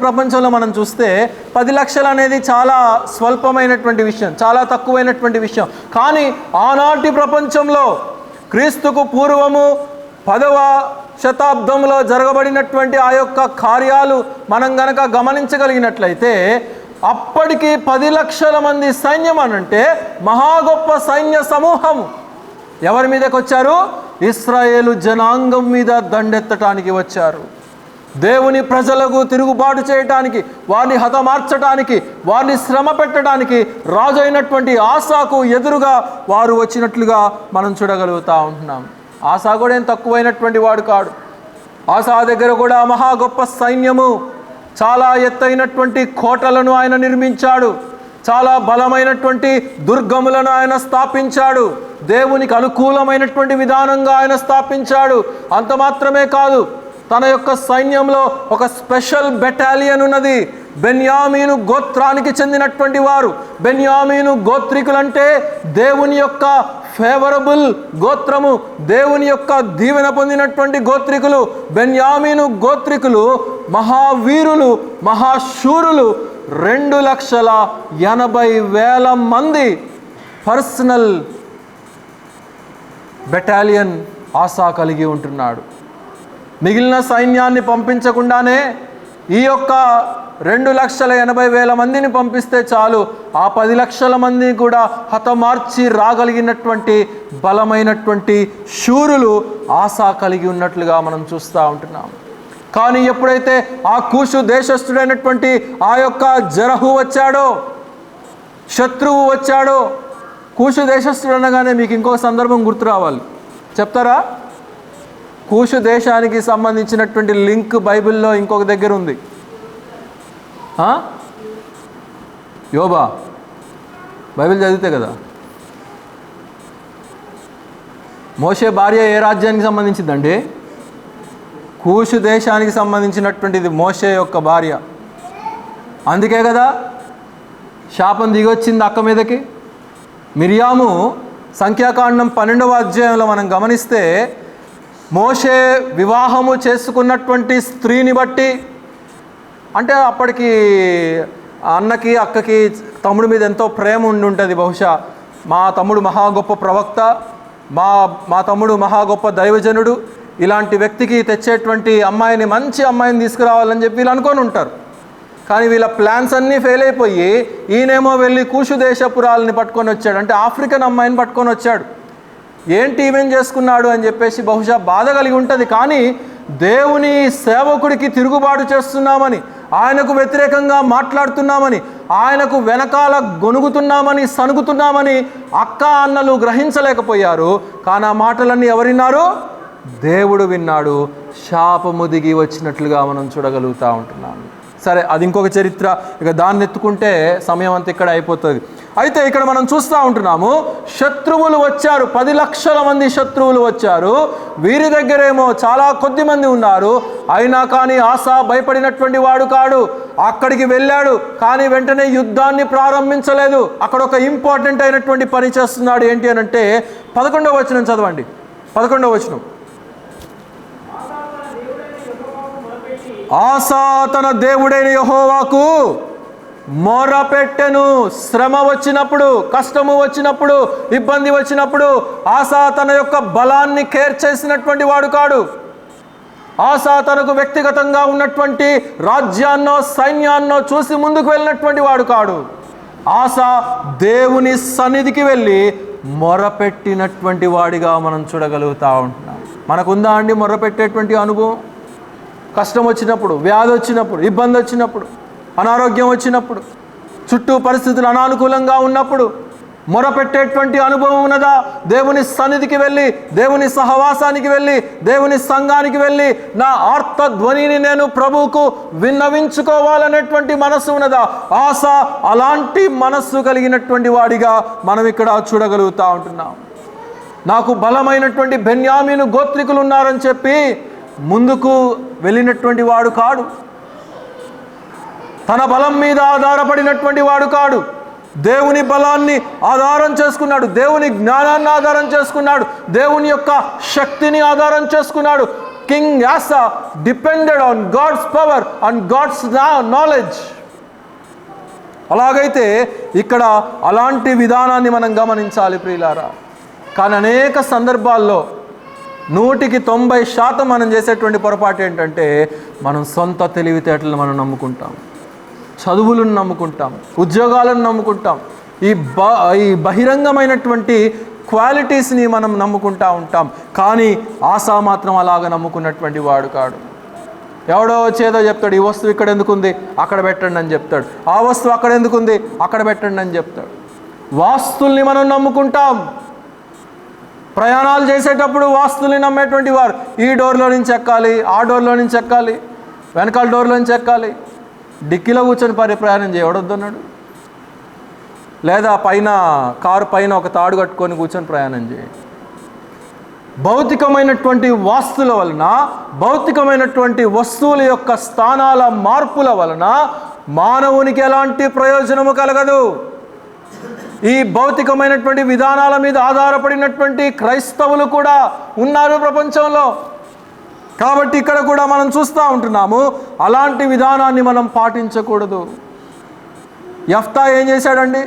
Speaker 1: ప్రపంచంలో మనం చూస్తే 10 లక్షలు అనేది చాలా స్వల్పమైనటువంటి విషయం, చాలా తక్కువైనటువంటి విషయం. కానీ ఆనాటి ప్రపంచంలో క్రీస్తుకు పూర్వము 10వ శతాబ్దంలో జరగబడినటువంటి ఆ యొక్క కార్యాలు మనం గనక గమనించగలిగినట్లయితే అప్పటికి 10 లక్షల మంది సైన్యం అనంటే మహా గొప్ప సైన్య సమూహము. ఎవరి మీదకి వచ్చారు? ఇశ్రాయేలు జనాంగం మీద దండెత్తటానికి వచ్చారు. దేవుని ప్రజలకు తిరుగుబాటు చేయటానికి, వారిని హతమార్చడానికి, వారిని శ్రమ పెట్టడానికి రాజు అయినటువంటి ఆసాకు ఎదురుగా వారు వచ్చినట్లుగా మనం చూడగలుగుతూ ఉంటున్నాం. ఆసా కూడా ఏం తక్కువైనటువంటి వాడు కాడు. ఆసా దగ్గర కూడా మహా గొప్ప సైన్యము, చాలా ఎత్తైనటువంటి కోటలను ఆయన నిర్మించాడు, చాలా బలమైనటువంటి దుర్గములను ఆయన స్థాపించాడు, దేవునికి అనుకూలమైనటువంటి విధానంగా ఆయన స్థాపించాడు. అంత మాత్రమే కాదు, తన యొక్క సైన్యంలో ఒక స్పెషల్ బెటాలియన్ ఉన్నది. బెన్యామీను గోత్రానికి చెందినటువంటి వారు. బెన్యామీను గోత్రికులంటే దేవుని యొక్క ఫేవరబుల్ గోత్రము, దేవుని యొక్క దీవెన పొందినటువంటి గోత్రికులు. బెన్యామీను గోత్రికులు మహావీరులు, మహాశూరులు. 2,80,000 మంది పర్సనల్ బెటాలియన్ ఆసా కలిగి ఉంటున్నాడు. మిగిలిన సైన్యాన్ని పంపించకుండానే ఈ యొక్క 2,80,000 మందిని పంపిస్తే చాలు, ఆ 10 లక్షల మందిని కూడా హతమార్చి రాగలిగినటువంటి బలమైనటువంటి శూరులు ఆసా కలిగి ఉన్నట్లుగా మనం చూస్తూ ఉంటున్నాం. కానీ ఎప్పుడైతే ఆ కూషు దేశస్థుడైనటువంటి ఆ యొక్క జరహు వచ్చాడో, శత్రువు వచ్చాడో, కూషు దేశస్థుడు అనగానే మీకు ఇంకో సందర్భం గుర్తు రావాలి, చెప్తారా? కూషు దేశానికి సంబంధించినటువంటి లింక్ బైబిల్లో ఇంకొక దగ్గర ఉంది. యోబా బైబిల్ చదివితే కదా. మోషే భార్య ఏ రాజ్యానికి సంబంధించిందండి? కూషు దేశానికి సంబంధించినటువంటిది మోషే యొక్క భార్య. అందుకే కదా శాపం దిగొచ్చింది అక్క మీదకి. మిరియాము సంఖ్యాకాండం 12వ అధ్యాయంలో మనం గమనిస్తే మోషే వివాహము చేసుకున్నటువంటి స్త్రీని బట్టి, అంటే అప్పటికి అన్నకి అక్కకి తమ్ముడి మీద ఎంతో ప్రేమ ఉండి ఉంటుంది. బహుశా మా తమ్ముడు మహా గొప్ప ప్రవక్త, మా తమ్ముడు మహా గొప్ప దైవజనుడు, ఇలాంటి వ్యక్తికి తెచ్చేటువంటి అమ్మాయిని, మంచి అమ్మాయిని తీసుకురావాలని చెప్పి వీళ్ళు అనుకొని ఉంటారు. కానీ వీళ్ళ ప్లాన్స్ అన్నీ ఫెయిల్ అయిపోయి ఈయనేమో వెళ్ళి కూషు దేశపురాలని పట్టుకొని వచ్చాడు, అంటే ఆఫ్రికన్ అమ్మాయిని పట్టుకొని వచ్చాడు. ఏంటి ఈవెం చేసుకున్నాడు అని చెప్పేసి బహుశా బాధ కలిగి ఉంటుంది. కానీ దేవుని సేవకుడికి తిరుగుబాటు చేస్తున్నామని, ఆయనకు వ్యతిరేకంగా మాట్లాడుతున్నామని, ఆయనకు వెనకాల గొనుగుతున్నామని, సనుగుతున్నామని అక్క అన్నలు గ్రహించలేకపోయారు. కానీ ఆ మాటలన్నీ ఎవరిన్నారు? దేవుడు విన్నాడు. శాపము దిగి వచ్చినట్లుగా మనం చూడగలుగుతూ ఉంటున్నాము. సరే, అది ఇంకొక చరిత్ర. ఇక దాన్ని ఎత్తుకుంటే సమయం అంతా ఇక్కడ అయిపోతుంది. అయితే ఇక్కడ మనం చూస్తూ ఉంటున్నాము, శత్రువులు వచ్చారు, 10 లక్షల మంది శత్రువులు వచ్చారు. వీరి దగ్గరేమో చాలా కొద్ది మంది ఉన్నారు. అయినా కానీ ఆసా భయపడినటువంటి వాడు కాడు. అక్కడికి వెళ్ళాడు, కానీ వెంటనే యుద్ధాన్ని ప్రారంభించలేదు. అక్కడ ఒక ఇంపార్టెంట్ అయినటువంటి పని చేస్తున్నాడు. ఏంటి అని అంటే 11వ వచనం చదవండి. 11వ వచనం. ఆసా తన దేవుడైన యెహోవాకు మొరపెట్టెను. శ్రమ వచ్చినప్పుడు, కష్టము వచ్చినప్పుడు, ఇబ్బంది వచ్చినప్పుడు ఆసా తన యొక్క బలాన్ని కేర్ చేసినటువంటి వాడు కాడు. ఆసా తనకు వ్యక్తిగతంగా ఉన్నటువంటి రాజ్యాన్నో సైన్యాన్నో చూసి ముందుకు వెళ్ళినటువంటి వాడు కాడు. ఆసా దేవుని సన్నిధికి వెళ్ళి మొరపెట్టినటువంటి వాడిగా మనం చూడగలుగుతూ ఉంటున్నాం. మనకుందా అండి మొరపెట్టేటువంటి అనుభవం? కష్టం వచ్చినప్పుడు, వ్యాధి వచ్చినప్పుడు, ఇబ్బంది వచ్చినప్పుడు, అనారోగ్యం వచ్చినప్పుడు, చుట్టూ పరిస్థితులు అనానుకూలంగా ఉన్నప్పుడు మొరపెట్టేటువంటి అనుభవం ఉన్నదా? దేవుని సన్నిధికి వెళ్ళి, దేవుని సహవాసానికి వెళ్ళి, దేవుని సంఘానికి వెళ్ళి నా ఆర్త ధ్వనిని నేను ప్రభువుకు విన్నవించుకోవాలనేటువంటి మనస్సు ఉన్నదా? ఆసా అలాంటి మనస్సు కలిగినటువంటి వాడిగా మనం ఇక్కడ చూడగలుగుతూ ఉంటున్నాం. నాకు బలమైనటువంటి బెన్యామీను గోత్రికులు ఉన్నారని చెప్పి ముందుకు వెళ్ళినటువంటి వాడు కాడు. తన బలం మీద ఆధారపడినటువంటి వాడు కాడు. దేవుని బలాన్ని ఆధారం చేసుకున్నాడు, దేవుని జ్ఞానాన్ని ఆధారం చేసుకున్నాడు, దేవుని యొక్క శక్తిని ఆధారం చేసుకున్నాడు. King Asa depended on God's power, on God's knowledge. అలాగైతే ఇక్కడ అలాంటి విధానాన్ని మనం గమనించాలి ప్రియులారా. కానీ అనేక సందర్భాల్లో 100% మనం చేసేటువంటి పొరపాటు ఏంటంటే మనం సొంత తెలివితేటలను మనం నమ్ముకుంటాం, చదువులను నమ్ముకుంటాం, ఉద్యోగాలను నమ్ముకుంటాం, ఈ బహిరంగమైనటువంటి క్వాలిటీస్ని మనం నమ్ముకుంటూ ఉంటాం. కానీ ఆసా మాత్రం అలాగ నమ్ముకున్నటువంటి వాడు కాడు. ఎవడో వచ్చేదో చెప్తాడు, ఈ వస్తువు ఇక్కడ ఎందుకుంది, అక్కడ పెట్టండి అని చెప్తాడు. ఆ వస్తువు అక్కడ ఎందుకుంది, అక్కడ పెట్టండి అని చెప్తాడు. వాస్తుల్ని మనం నమ్ముకుంటాం. ప్రయాణాలు చేసేటప్పుడు వాస్తుల్ని నమ్మేటువంటి వారు ఈ డోర్లో నుంచి ఎక్కాలి, ఆ డోర్లో నుంచి ఎక్కాలి, వెనకాల డోర్లో నుంచి ఎక్కాలి, డిక్కీలో కూర్చొని ప్రయాణం చేయవద్దన్నాడు. లేదా పైన కారు పైన ఒక తాడు కట్టుకొని కూర్చొని ప్రయాణం చేయండి. భౌతికమైనటువంటి వాస్తుల వలన, భౌతికమైనటువంటి వస్తువుల యొక్క స్థానాల మార్పుల వలన మానవునికి ఎలాంటి ప్రయోజనము కలగదు. ఈ భౌతికమైనటువంటి విధానాల మీద ఆధారపడినటువంటి క్రైస్తవులు కూడా ఉన్నారు ప్రపంచంలో. కాబట్టి ఇక్కడ కూడా మనం చూస్తూ ఉంటున్నాము, అలాంటి విధానాన్ని మనం పాటించకూడదు. యెఫ్తా ఏం చేశాడండి?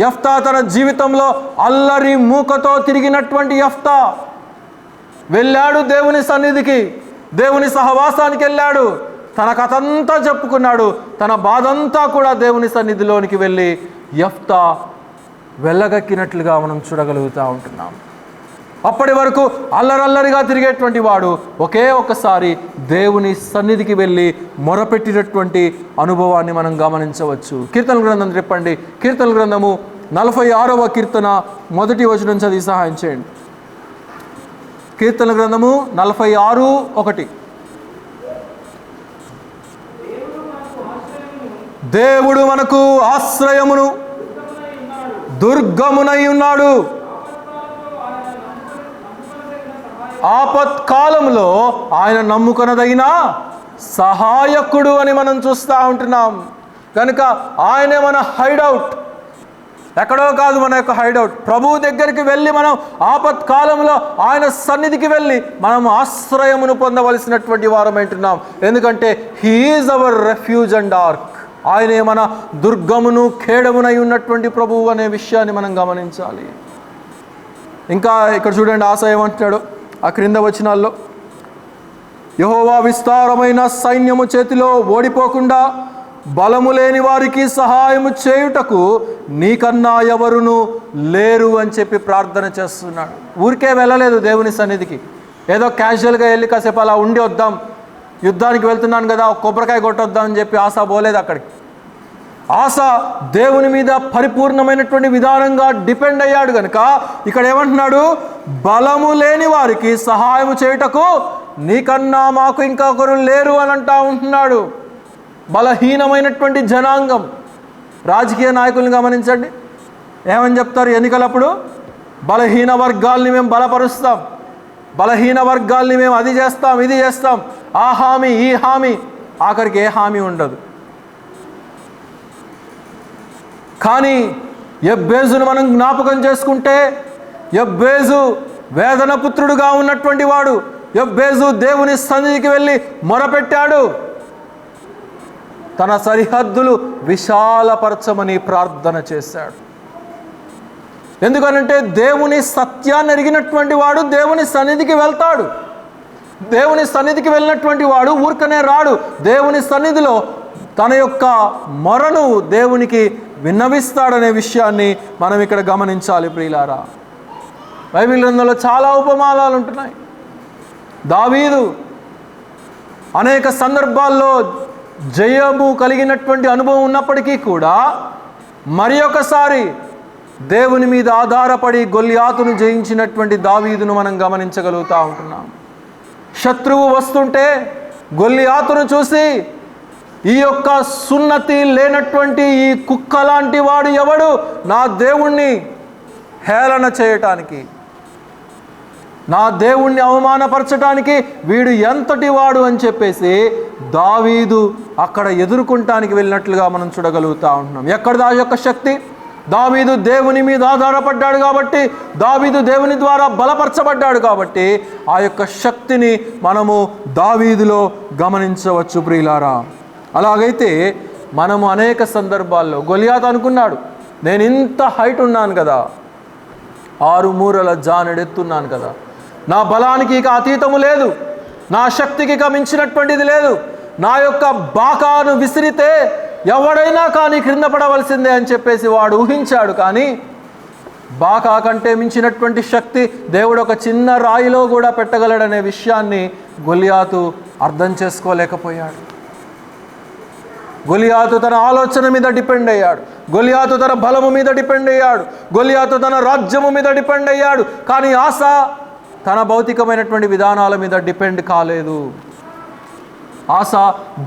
Speaker 1: యెఫ్తా తన జీవితంలో అల్లరి మూకతో తిరిగినటువంటి యెఫ్తా వెళ్ళాడు దేవుని సన్నిధికి, దేవుని సహవాసానికి వెళ్ళాడు, తన కథంతా చెప్పుకున్నాడు, తన బాధంతా కూడా దేవుని సన్నిధిలోనికి వెళ్ళి యెఫ్తా వెళ్ళగక్కినట్లుగా మనం చూడగలుగుతూ ఉంటున్నాం. అప్పటి వరకు అల్లరల్లరిగా తిరిగేటువంటి వాడు ఒకే ఒక్కసారి దేవుని సన్నిధికి వెళ్ళి మొరపెట్టినటువంటి అనుభవాన్ని మనం గమనించవచ్చు. కీర్తన గ్రంథం చెప్పండి. కీర్తన గ్రంథము 46వ కీర్తన 1వ వచనం చదివి సహాయం చేయండి. కీర్తన గ్రంథము 46:1. దేవుడు మనకు ఆశ్రయమును దుర్గమునై ఉన్నాడు, ఆపత్కాలంలో ఆయన నమ్ముకొనదగిన సహాయకుడు అని మనం చూస్తూ ఉంటున్నాం. కనుక ఆయనే మన హైడౌట్, ఎక్కడో కాదు మన యొక్క హైడౌట్. ప్రభువు దగ్గరికి వెళ్ళి మనం ఆపత్కాలంలో ఆయన సన్నిధికి వెళ్ళి మనం ఆశ్రయమును పొందవలసినటువంటి వారమంటున్నాం. ఎందుకంటే he is our refuge and ark. ఆయనే మన దుర్గమును ఖేడమునై ఉన్నటువంటి ప్రభువు అనే విషయాన్ని మనం గమనించాలి. ఇంకా ఇక్కడ చూడండి ఆసా ఏమంటున్నాడు ఆ క్రింద వచనాల్లో. యెహోవా విస్తారమైన సైన్యము చేతిలో ఓడిపోకుండా బలము లేని వారికి సహాయము చేయుటకు నీకన్నా ఎవరును లేరు అని చెప్పి ప్రార్థన చేస్తున్నాడు. ఊరికే వెళ్ళలేదు దేవుని సన్నిధికి, ఏదో క్యాజువల్గా వెళ్ళి కాసేపు అలా ఉండి వద్దాం, యుద్ధానికి వెళ్తున్నాను కదా కొబ్బరికాయ కొట్టొద్దాం అని చెప్పి ఆసా పోలేదు అక్కడికి. ఆసా దేవుని మీద పరిపూర్ణమైనటువంటి విధానంగా డిపెండ్ అయ్యాడు కనుక ఇక్కడ ఏమంటున్నాడు, బలము లేని వారికి సహాయము చేయుటకు నీకన్నా మాకు ఇంకొకరు లేరు అని అంటా ఉంటున్నాడు. బలహీనమైనటువంటి జనాంగం, రాజకీయ నాయకులను గమనించండి, ఏమని చెప్తారు ఎన్నికలప్పుడు? బలహీన వర్గాల్ని మేము బలపరుస్తాం, బలహీన వర్గాల్ని మేము అది చేస్తాం, ఇది చేస్తాం, ఆ హామీ ఈ హామీ, ఆఖరికి ఏ హామీ ఉండదు. కానీ యెబ్బేజును మనం జ్ఞాపకం చేసుకుంటే, యెబ్బేజు వేదన పుత్రుడుగా ఉన్నటువంటి వాడు. యెబ్బేజు దేవుని సన్నిధికి వెళ్ళి మొరపెట్టాడు. తన సరిహద్దులు విశాలపరచమని ప్రార్థన చేశాడు. ఎందుకనంటే దేవుని సత్యాన్ని ఎరిగినటువంటి వాడు దేవుని సన్నిధికి వెళ్తాడు. దేవుని సన్నిధికి వెళ్ళినటువంటి వాడు ఊరికనే రాడు. దేవుని సన్నిధిలో తన యొక్క మొరను దేవునికి విన్నవిస్తాడనే విషయాన్ని మనం ఇక్కడ గమనించాలి ప్రియులారా. బైబిల్ గ్రంథంలో చాలా ఉపమానాలు ఉంటున్నాయి. దావీదు అనేక సందర్భాల్లో జయము కలిగినటువంటి అనుభవం ఉన్నప్పటికీ కూడా మరి ఒకసారి దేవుని మీద ఆధారపడి గొల్యాతును జయించినటువంటి దావీదును మనం గమనించగలుగుతూ ఉంటున్నాం. శత్రువు వస్తుంటే గొల్యాతును చూసి ఈ యొక్క సున్నతి లేనటువంటి ఈ కుక్క లాంటి వాడు ఎవడు నా దేవుణ్ణి హేళన చేయటానికి, నా దేవుణ్ణి అవమానపరచడానికి వీడు ఎంతటి వాడు అని చెప్పేసి దావీదు అక్కడ ఎదుర్కొంటానికి వెళ్ళినట్లుగా మనం చూడగలుగుతూ ఉంటున్నాం. ఎక్కడ ఆ యొక్క శక్తి? దావీదు దేవుని మీద ఆధారపడ్డాడు కాబట్టి, దావీదు దేవుని ద్వారా బలపరచబడ్డాడు కాబట్టి ఆ యొక్క శక్తిని మనము దావీదులో గమనించవచ్చు ప్రియులారా. అలాగైతే మనము అనేక సందర్భాల్లో గొలియాతు అనుకున్నాడు, నేను ఇంత హైట్ ఉన్నాను కదా, 6 మూరల జానెడెత్తున్నాను కదా, నా బలానికి ఇక అతీతము లేదు, నా శక్తికి ఇక మించినటువంటిది లేదు, నా యొక్క బాకాను విసిరితే ఎవడైనా కానీ క్రింద పడవలసిందే అని చెప్పేసి వాడు ఊహించాడు. కానీ బాకా కంటే మించినటువంటి శక్తి దేవుడు ఒక చిన్న రాయిలో కూడా పెట్టగలడనే విషయాన్ని గొలియాతు అర్థం చేసుకోలేకపోయాడు. గొలియాతు తన ఆలోచన మీద డిపెండ్ అయ్యాడు, గొలియాతు తన బలము మీద డిపెండ్ అయ్యాడు, గొలియాతు తన రాజ్యము మీద డిపెండ్ అయ్యాడు. కానీ ఆస తన భౌతికమైనటువంటి విధానాల మీద డిపెండ్ కాలేదు. ఆస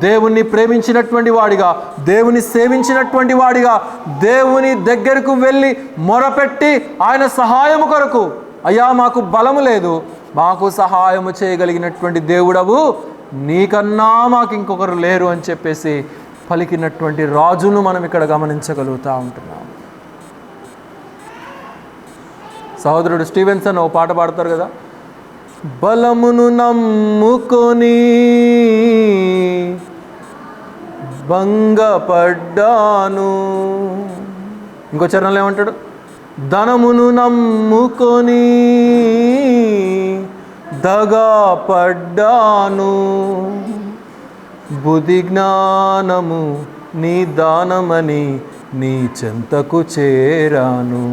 Speaker 1: దేవుణ్ణి ప్రేమించినటువంటి వాడిగా, దేవుని సేవించినటువంటి వాడిగా దేవుని దగ్గరకు వెళ్ళి మొరపెట్టి ఆయన సహాయము కొరకు, అయ్యా మాకు బలము లేదు, మాకు సహాయము చేయగలిగినటువంటి దేవుడవు, నీకన్నా మాకు ఇంకొకరు లేరు అని చెప్పేసి పలికినటువంటి రాజును మనం ఇక్కడ గమనించగలుగుతూ ఉంటున్నాం. సహోదరుడు స్టీవెన్సన్ ఓ పాట పాడతారు కదా, బలమును నమ్ముకొని భంగపడ్డాను. ఇంకో చరణంలో ఏమంటాడు, ధనమును నమ్ముకొని దగాపడ్డాను, బుద్ధి జ్ఞానము నీ దానమని నీ చెంతకు చేరాను,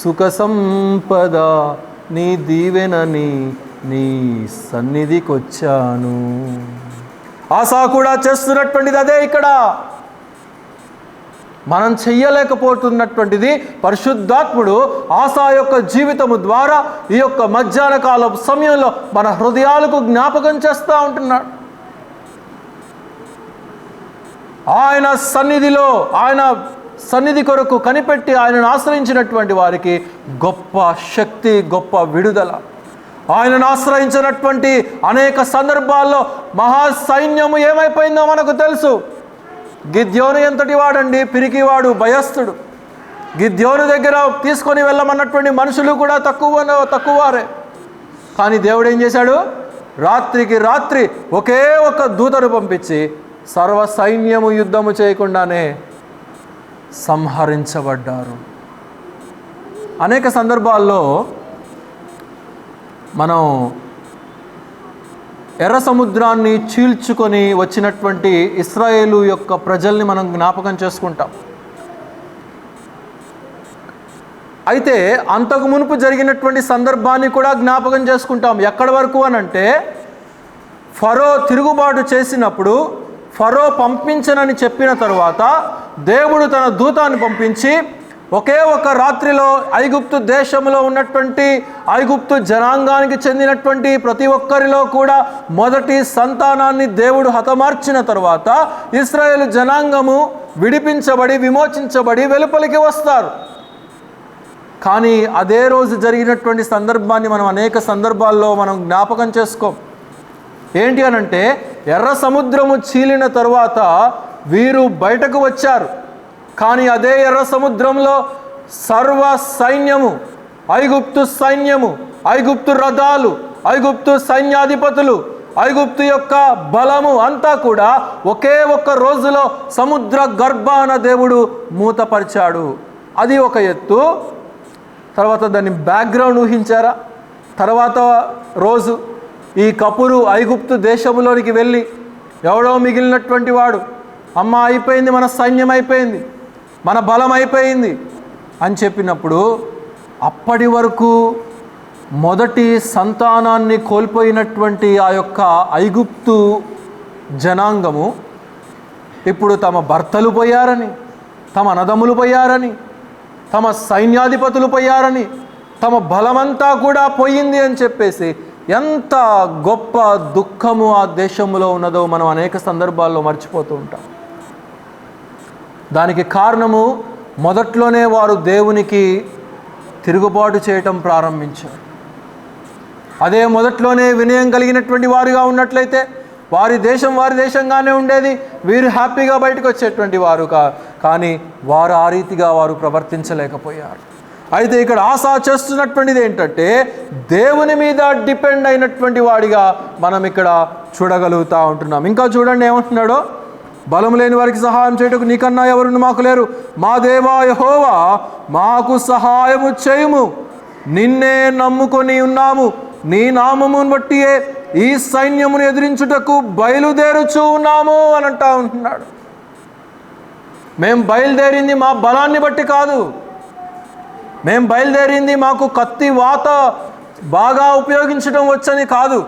Speaker 1: సుఖ సంపద నీ దీవెనని నీ సన్నిధికొచ్చాను. ఆసా కూడా చేస్తున్నటువంటిది అదే. ఇక్కడ మనం చెయ్యలేకపోతున్నటువంటిది పరిశుద్ధాత్ముడు ఆసా యొక్క జీవితము ద్వారా ఈ యొక్క మధ్యాహ్న కాల సమయంలో మన హృదయాలకు జ్ఞాపకం చేస్తూ ఉంటున్నాడు. ఆయన సన్నిధిలో, ఆయన సన్నిధి కొరకు కనిపెట్టి ఆయనను ఆశ్రయించినటువంటి వారికి గొప్ప శక్తి, గొప్ప విడుదల. ఆయనను ఆశ్రయించినటువంటి అనేక సందర్భాల్లో మహా సైన్యము ఏమైపోయిందో మనకు తెలుసు. గిద్యోను ఎంతటి వాడండి, పిరికివాడు, భయస్థుడు. గిద్యోను దగ్గర తీసుకొని వెళ్ళమన్నటువంటి మనుషులు కూడా తక్కువవారే. కానీ దేవుడు ఏం చేశాడు? రాత్రికి రాత్రి ఒకే ఒక దూతను పంపించి సర్వ సైన్యము యుద్ధము చేయకుండానే సంహరించబడ్డారు. అనేక సందర్భాల్లో మనం ఎర్ర సముద్రాన్ని చీల్చుకొని వచ్చినటువంటి ఇశ్రాయేలు యొక్క ప్రజల్ని మనం జ్ఞాపకం చేసుకుంటాం. అయితే అంతకు మునుపు జరిగినటువంటి సందర్భాన్ని కూడా జ్ఞాపకం చేసుకుంటాం. ఎక్కడి వరకు అనంటే, ఫరో తిరుగుబాటు చేసినప్పుడు ఫరో పంపించనని చెప్పిన తరువాత దేవుడు తన దూతాన్ని పంపించి ఒకే ఒక రాత్రిలో ఐగుప్తు దేశంలో ఉన్నటువంటి ఐగుప్తు జనాంగానికి చెందినటువంటి ప్రతి ఒక్కరిలో కూడా మొదటి సంతానాన్ని దేవుడు హతమార్చిన తర్వాత ఇశ్రాయేలు జనాంగము విడిపించబడి విమోచించబడి వెలుపలికి వస్తారు. కానీ అదే రోజు జరిగినటువంటి సందర్భాన్ని మనం అనేక సందర్భాల్లో మనం జ్ఞాపకం చేసుకోం. ఏంటి అనంటే, ఎర్ర సముద్రము చీలిన తరువాత వీరు బయటకు వచ్చారు. కానీ అదే ఎర్ర సముద్రంలో సర్వ సైన్యము, ఐగుప్తు సైన్యము, ఐగుప్తు రథాలు, ఐగుప్తు సైన్యాధిపతులు, ఐగుప్తు యొక్క బలము అంతా కూడా ఒకే ఒక్క రోజులో సముద్ర గర్భాన దేవుడు మూతపరిచాడు. అది ఒక ఎత్తు. తర్వాత దాని బ్యాక్గ్రౌండ్ ఊహించారా? తర్వాత రోజు ఈ కపురు ఐగుప్తు దేశంలోనికి వెళ్ళి ఎవడో మిగిలినటువంటి వాడు, అమ్మ అయిపోయింది, మన సైన్యం అయిపోయింది, మన బలం అయిపోయింది అని చెప్పినప్పుడు, అప్పటి వరకు మొదటి సంతానాన్ని కోల్పోయినటువంటి ఆ యొక్క ఐగుప్తు జనాంగము ఇప్పుడు తమ భర్తలు పోయారని, తమ అన్నదమ్ములు పోయారని, తమ సైన్యాధిపతులు పోయారని, తమ బలమంతా కూడా పోయింది అని చెప్పేసి ఎంత గొప్ప దుఃఖము ఆ దేశంలో ఉన్నదో మనం అనేక సందర్భాల్లో మర్చిపోతూ ఉంటాం. దానికి కారణము మొదట్లోనే వారు దేవునికి తిరుగుబాటు చేయటం ప్రారంభించారు. అదే మొదట్లోనే వినయం కలిగినటువంటి వారుగా ఉన్నట్లయితే వారి దేశం వారి దేశంగానే ఉండేది, వీరు హ్యాపీగా బయటకు వచ్చేటువంటి వారు కానీ వారు ఆ రీతిగా వారు ప్రవర్తించలేకపోయారు. అయితే ఇక్కడ ఆశ చేస్తున్నటువంటిది ఏంటంటే, దేవుని మీద డిపెండ్ అయినటువంటి వాడిగా మనం ఇక్కడ చూడగలుగుతూ ఉంటున్నాం. ఇంకా చూడండి ఏమంటున్నాడో, బలం లేని వారికి సహాయం చేయటకు నీకన్నా ఎవరును మాకు లేరు, మా దేవా యెహోవా మాకు సహాయము చేయుము, నిన్నే నమ్ముకొని ఉన్నాము, నీ నామమును బట్టియే ఈ సైన్యమును ఎదిరించుటకు బయలుదేరుచూ ఉన్నాము అని అంటా ఉంటున్నాడు. మేము బయలుదేరింది మా బలాన్ని బట్టి కాదు, మేము బయలుదేరింది మాకు కత్తి వాత బాగా ఉపయోగించడం వచ్చని కాదు,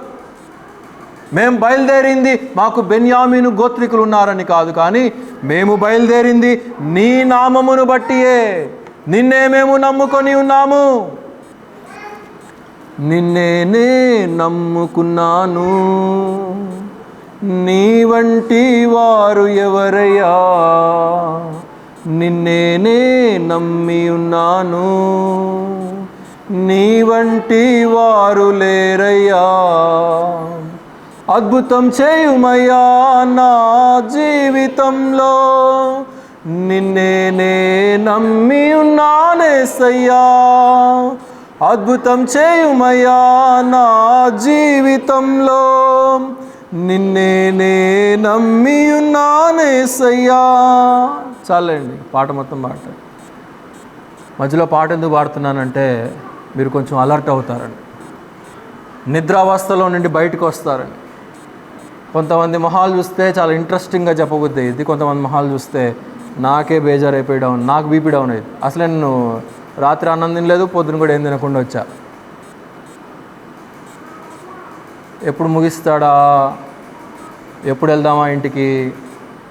Speaker 1: మేము బయలుదేరింది మాకు బెన్యామీను గోత్రికులు ఉన్నారని కాదు, కానీ మేము బయలుదేరింది నీ నామమును బట్టియే, నిన్నే మేము నమ్ముకొని ఉన్నాము. నిన్నే నమ్ముకున్నాను, నీ వంటి వారు ఎవరయ్యా, నిన్నే నమ్మి ఉన్నాను, నీ వంటి వారు లేరయ్యా. అద్భుతం చేయుమయ్యా నా జీవితంలో, నిన్నే నమ్మి ఉన్నానేసయ్యా. అద్భుతం చేయుమయ్యా నా జీవితంలో, నిన్నే నమ్మి ఉన్నానేసయ్యా. చాలండి పాట మొత్తం పాట. మధ్యలో పాట ఎందుకు పాడుతున్నానంటే మీరు కొంచెం అలర్ట్ అవుతారండి, నిద్రావస్థలో నుండి బయటకు వస్తారండి. కొంతమంది మొహాలు చూస్తే చాలా ఇంట్రెస్టింగ్గా చెప్పబుద్ది అయ్యింది, కొంతమంది మొహాలు చూస్తే నాకే బేజారైపోయి డౌన్, నాకు బీపీ డౌన్ అయ్యింది. అసలే నేను రాత్రి అన్నం తినలేదు, పొద్దున కూడా ఏం తినకుండా వచ్చా. ఎప్పుడు ముగిస్తాడా, ఎప్పుడు వెళ్దామా ఇంటికి,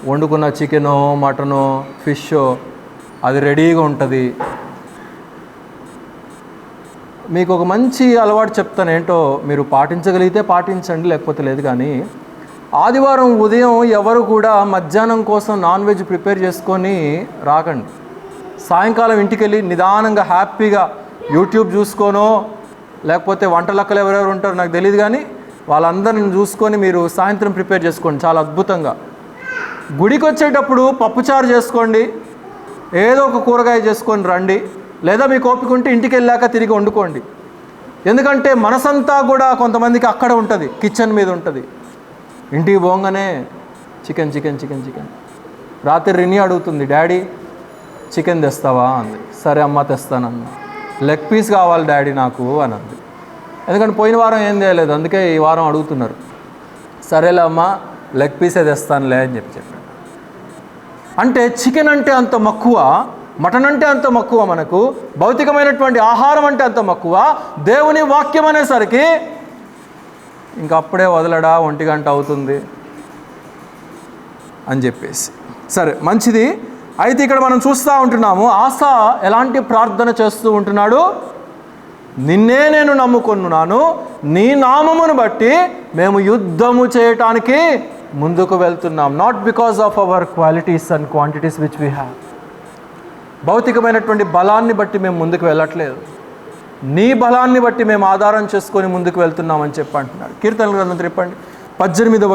Speaker 1: వండుకున్న చికెనో మటనో ఫిషో అది రెడీగా ఉంటుంది. మీకు ఒక మంచి అలవాటు చెప్తాను, ఏంటో మీరు పాటించగలిగితే పాటించండి, లేకపోతే లేదు. కానీ ఆదివారం ఉదయం ఎవరు కూడా మధ్యాహ్నం కోసం నాన్ వెజ్ ప్రిపేర్ చేసుకొని రాకండి. సాయంకాలం ఇంటికి వెళ్ళి నిదానంగా హ్యాపీగా యూట్యూబ్ చూసుకోనో, లేకపోతే వంటలక్కలు ఎవరెవరు ఉంటారో నాకు తెలియదు, కానీ వాళ్ళందరిని చూసుకొని మీరు సాయంత్రం ప్రిపేర్ చేసుకోండి చాలా అద్భుతంగా. గుడికి వచ్చేటప్పుడు పప్పుచారు చేసుకోండి, ఏదో ఒక కూరగాయ చేసుకొని రండి, లేదా మీకు ఓపిక ఉంటే ఇంటికి వెళ్ళాక తిరిగి వండుకోండి. ఎందుకంటే మనసంతా కూడా కొంతమందికి అక్కడ ఉంటుంది, కిచెన్ మీద ఉంటుంది. ఇంటికి పోగానే చికెన్ చికెన్ చికెన్ చికెన్. రాత్రి రిని అడుగుతుంది, డాడీ చికెన్ తెస్తావా అంది. సరే అమ్మ తెస్తానన్న. లెగ్ పీస్ కావాలి డాడీ నాకు అని అంది. ఎందుకంటే పోయిన వారం ఏం చేయలేదు, అందుకే ఈ వారం అడుగుతున్నారు. సరేలే అమ్మ లెగ్ పీసే తెస్తానులే అని చెప్పాను. అంటే చికెన్ అంటే అంత మక్కువ, మటన్ అంటే అంత మక్కువ, మనకు భౌతికమైనటువంటి ఆహారం అంటే అంత మక్కువ. దేవుని వాక్యం అనేసరికి ఇంకా అప్పుడే వదలడా, 1 గంట అవుతుంది అని చెప్పేసి. సరే మంచిది. అయితే ఇక్కడ మనం చూస్తూ ఉంటున్నాము, ఆశ ఎలాంటి ప్రార్థన చేస్తూ ఉంటున్నాడు, నిన్నే నేను నమ్ముకున్నాను, నీ నామమును బట్టి మేము యుద్ధము చేయటానికి ముందుకు వెళ్తున్నాం. Not because of our qualities and quantities which we have. భౌతికమైనటువంటి బలాన్ని బట్టి మేము ముందుకు వెళ్ళట్లేదు, నీ బలాన్ని బట్టి మేము ఆధారం చేసుకొని ముందుకు వెళ్తున్నామని చెప్పి అంటున్నాడు. కీర్తనల గ్రంథం చెప్పండి, 18వ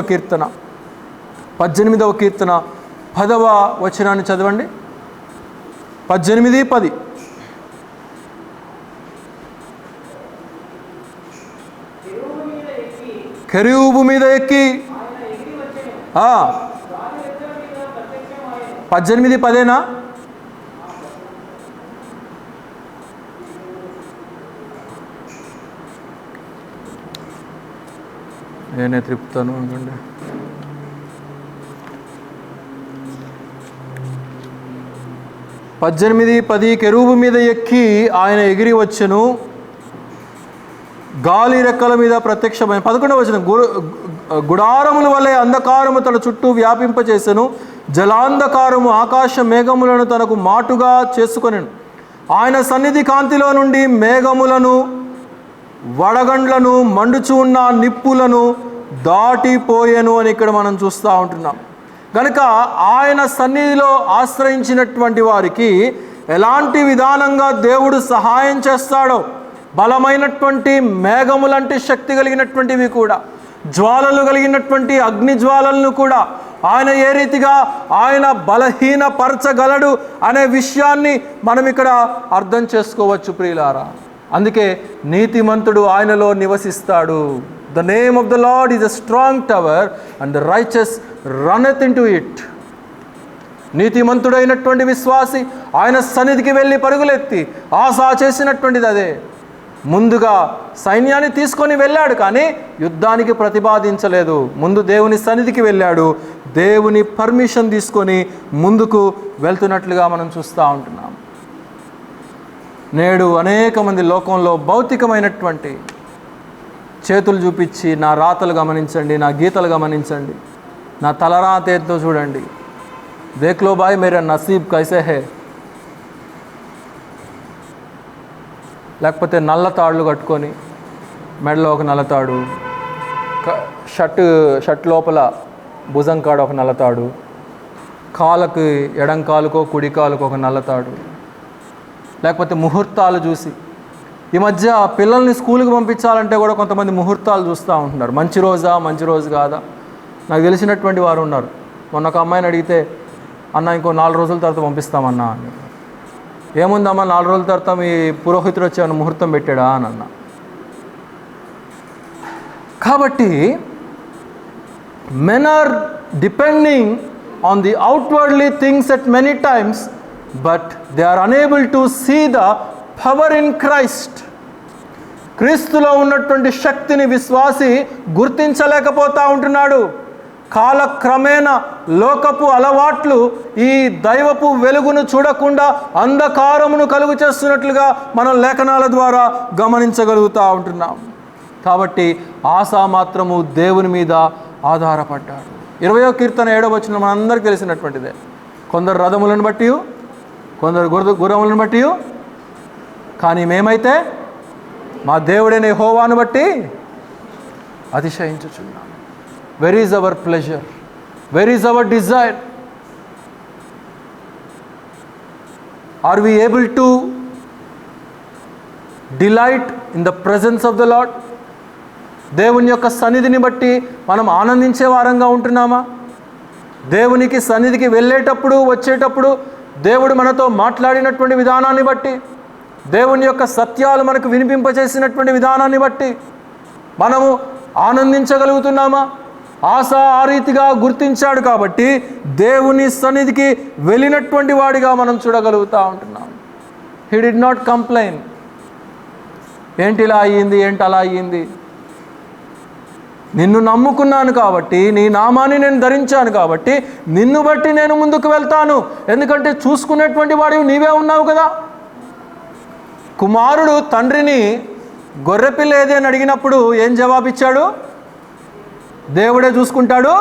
Speaker 1: కీర్తన 10వ వచనాన్ని చదవండి. 18:10. కెరూబు మీద ఎక్కి 18:10 నేనే త్రిపుతాను అనుకోండి. 18:10 కెరూబు మీద ఎక్కి ఆయన ఎగిరి వచ్చెను, గాలి రెక్కల మీద ప్రత్యక్షమైన. 11వ వచనం, గుడారముల వలె అంధకారము తన చుట్టూ వ్యాపింపచేసెను, జలాంధకారము ఆకాశ మేఘములను తనకు మాటుగా చేసుకొనెను. ఆయన సన్నిధి కాంతిలో నుండి మేఘములను వడగండ్లను మండుచు ఉన్న నిప్పులను దాటిపోయెను అని ఇక్కడ మనం చూస్తూ ఉంటున్నాం. కనుక ఆయన సన్నిధిలో ఆశ్రయించినటువంటి వారికి ఎలాంటి విధానంగా దేవుడు సహాయం చేస్తాడో, బలమైనటువంటి మేఘములంటే శక్తి కలిగినటువంటివి కూడా, జ్వాలలు కలిగినటువంటి అగ్ని జ్వాలలను కూడా ఆయన ఏ రీతిగా ఆయన బలహీనపరచగలడు అనే విషయాన్ని మనం ఇక్కడ అర్థం చేసుకోవచ్చు ప్రియులారా. అందుకే నీతిమంతుడు ఆయనలో నివసిస్తాడు. The name of the Lord is a strong tower and the righteous runneth into it. నీతిమంతుడైనటువంటి విశ్వాసి ఆయన సన్నిధికి వెళ్ళి పరుగులెత్తి ఆశ చేసినటువంటిది అదే. ముందుగా సైన్యాన్ని తీసుకొని వెళ్ళాడు, కానీ యుద్ధానికి ప్రతిపాదించలేదు. ముందు దేవుని సన్నిధికి వెళ్ళాడు, దేవుని పర్మిషన్ తీసుకొని ముందుకు వెళ్తున్నట్లుగా మనం చూస్తూ ఉంటున్నాం. నేడు అనేక మంది లోకంలో భౌతికమైనటువంటి చేతులు చూపించి నా రాతలు గమనించండి, నా గీతలు గమనించండి, నా తలరాతేతో చూడండి, దేఖ్లో భాయ్ మేరా నసీబ్ కైసే హే, లేకపోతే నల్ల తాళ్ళు కట్టుకొని మెడలో ఒక నల్లతాడు, షర్ట్ లోపల భుజం కాడ ఒక నల్లతాడు, కాళ్ళకి ఎడం కాలుకో కుడి కాలుకో ఒక నల్లతాడు, లేకపోతే ముహూర్తాలు చూసి. ఈ మధ్య పిల్లల్ని స్కూల్కి పంపించాలంటే కూడా కొంతమంది ముహూర్తాలు చూస్తూ ఉంటున్నారు. మంచి రోజా మంచి రోజు కాదా. నాకు తెలిసినటువంటి వారు ఉన్నారు. మొన్న ఒక అమ్మాయిని అడిగితే, అన్న ఇంకో 4 రోజుల తర్వాత పంపిస్తామన్నా అని. ఏముందమ్మా 4 రోజుల తర్వాత మీ పురోహితుడు వచ్చి ముహూర్తం పెట్టాడా అని అన్న. కాబట్టి men are depending on the outwardly things at many times, but they are unable to see the power in Christ. క్రీస్తులో ఉన్నటువంటి శక్తిని విశ్వాసి గుర్తించలేకపోతూ ఉంటున్నాడు. కాలక్రమేణా లోకపు అలవాట్లు ఈ దైవపు వెలుగును చూడకుండా అంధకారమును కలుగు చేస్తున్నట్లుగా మనం లేఖనాల ద్వారా గమనించగలుగుతూ ఉంటున్నాం. కాబట్టి ఆశా మాత్రము దేవుని మీద ఆధారపడ్డాడు. 20వ కీర్తన 7వ వచనం మనందరికీ తెలిసినటువంటిదే. కొందరు రథములను బట్టి, కొందరు గుర్రములను బట్టి, కానీ మేమైతే మా దేవుడైన యెహోవాను బట్టి అతిశయించుచున్నాం. Where is our pleasure? Where is our desire? Are we able to delight in the presence of the Lord? దేవుని యొక్క సన్నిధిని బట్టి మనం ఆనందించే వారంగా ఉంటున్నామా? దేవునికి సన్నిధికి వెళ్ళేటప్పుడు వచ్చేటప్పుడు దేవుడు మనతో మాట్లాడినటువంటి విధానాన్ని బట్టి, దేవుని యొక్క సత్యాలు మనకు వినిపింపచేసినటువంటి విధానాన్ని బట్టి మనము ఆనందించగలుగుతున్నామా? ఆశ ఆ రీతిగా గుర్తించాడు కాబట్టి దేవుని సన్నిధికి వెళ్ళినటువంటి వాడిగా మనం చూడగలుగుతూ ఉంటున్నాం. He did not complain. ఏంటి ఇలా అయ్యింది, ఏంటి అలా అయ్యింది. నిన్ను నమ్ముకున్నాను కాబట్టి, నీ నామాన్ని నేను ధరించాను కాబట్టి నిన్ను బట్టి నేను ముందుకు వెళ్తాను. ఎందుకంటే చూసుకునేటువంటి వాడివి నీవే ఉన్నావు కదా. కుమారుడు తండ్రిని గొర్రెపిల్ల ఏది అని అడిగినప్పుడు ఏం జవాబిచ్చాడు? దేవుడే చూసుకుంటాడు,